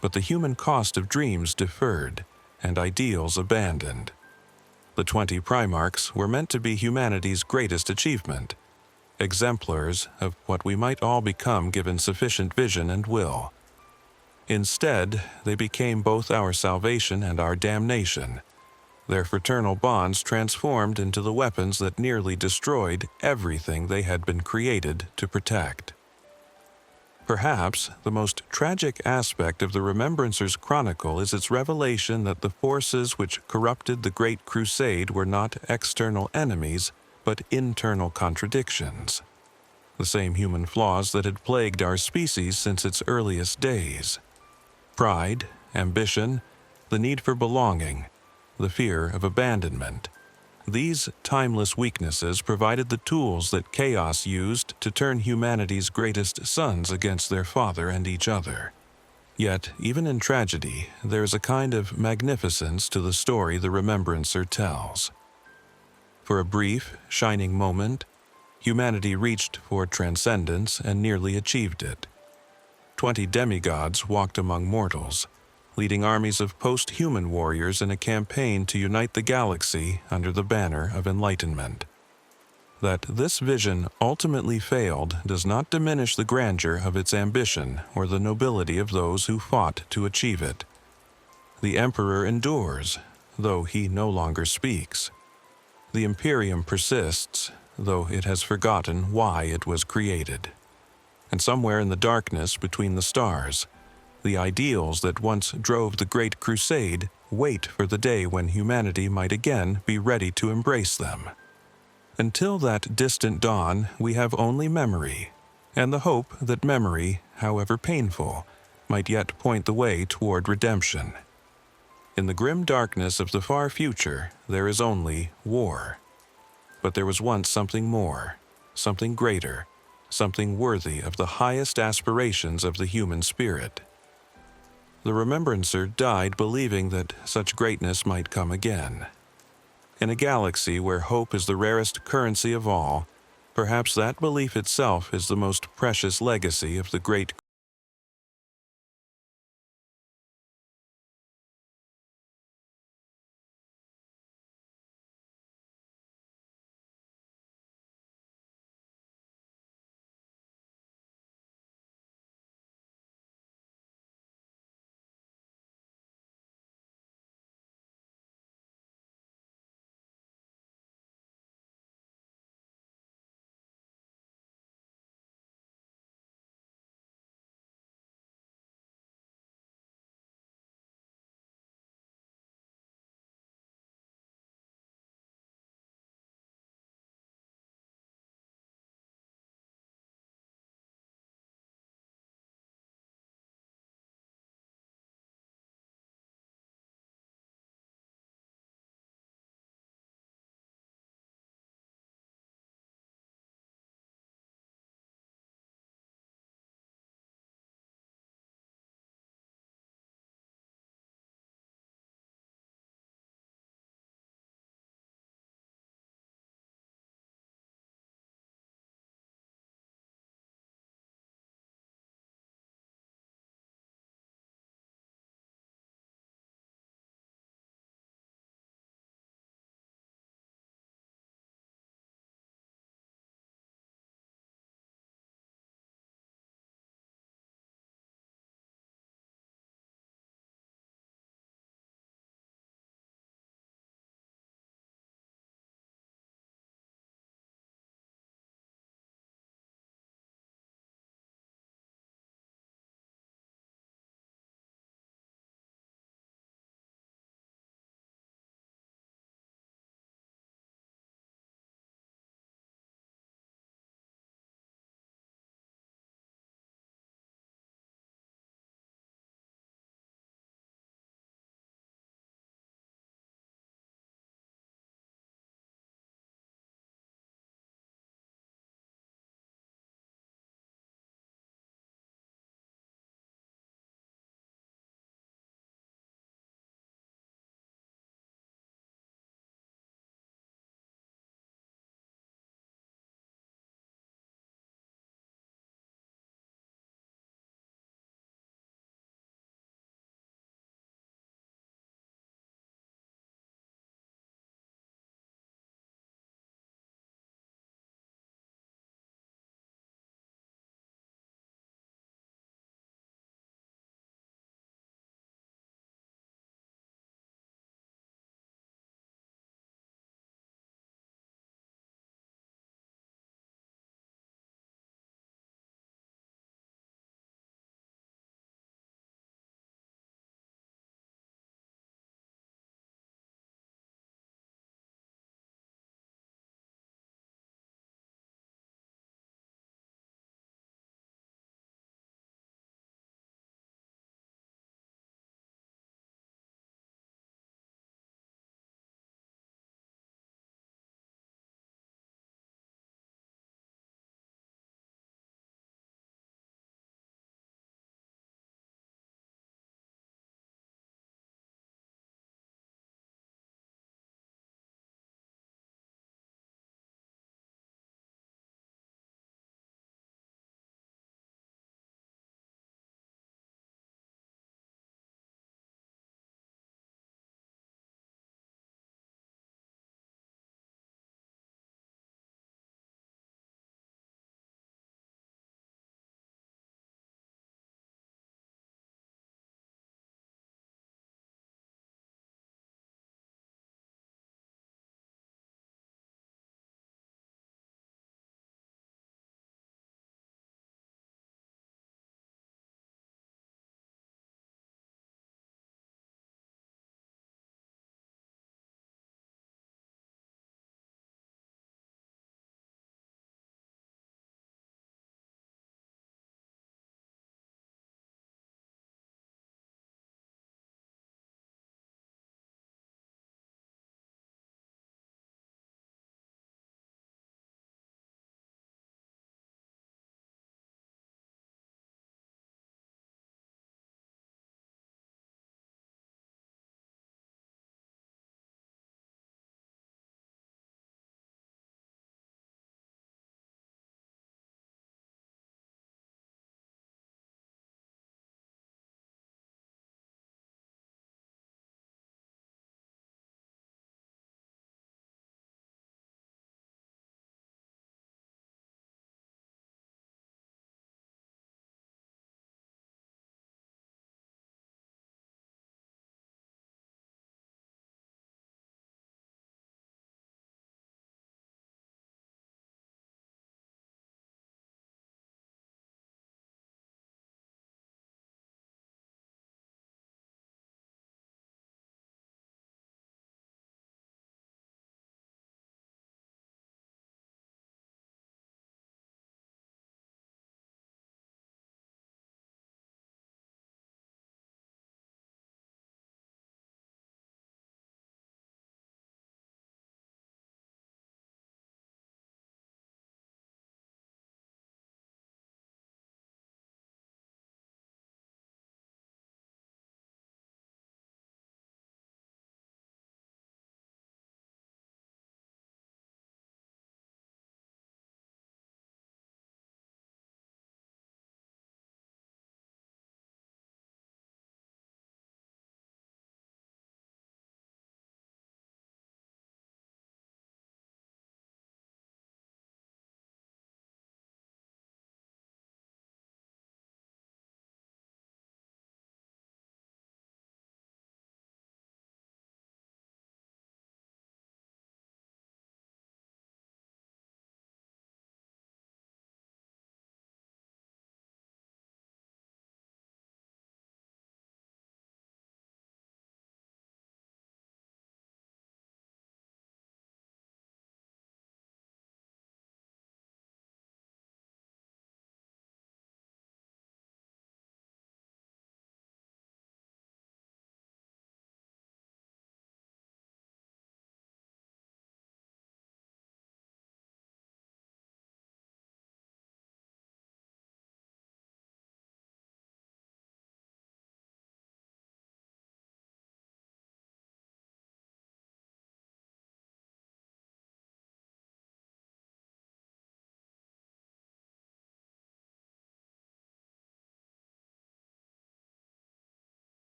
but the human cost of dreams deferred and ideals abandoned. The 20 Primarchs were meant to be humanity's greatest achievement, exemplars of what we might all become given sufficient vision and will. Instead, they became both our salvation and our damnation, their fraternal bonds transformed into the weapons that nearly destroyed everything they had been created to protect. Perhaps the most tragic aspect of the Remembrancer's chronicle is its revelation that the forces which corrupted the Great Crusade were not external enemies, but internal contradictions. The same human flaws that had plagued our species since its earliest days. Pride, ambition, the need for belonging, the fear of abandonment. These timeless weaknesses provided the tools that chaos used to turn humanity's greatest sons against their father and each other. Yet, even in tragedy, there is a kind of magnificence to the story the Remembrancer tells. For a brief, shining moment, humanity reached for transcendence and nearly achieved it. 20 demigods walked among mortals, leading armies of post-human warriors in a campaign to unite the galaxy under the banner of enlightenment. That this vision ultimately failed does not diminish the grandeur of its ambition or the nobility of those who fought to achieve it. The Emperor endures, though he no longer speaks. The Imperium persists, though it has forgotten why it was created. And somewhere in the darkness between the stars, the ideals that once drove the Great Crusade wait for the day when humanity might again be ready to embrace them. Until that distant dawn, we have only memory, and the hope that memory, however painful, might yet point the way toward redemption. In the grim darkness of the far future, there is only war. But there was once something more, something greater, something worthy of the highest aspirations of the human spirit. The Remembrancer died believing that such greatness might come again. In a galaxy where hope is the rarest currency of all, perhaps that belief itself is the most precious legacy of the Great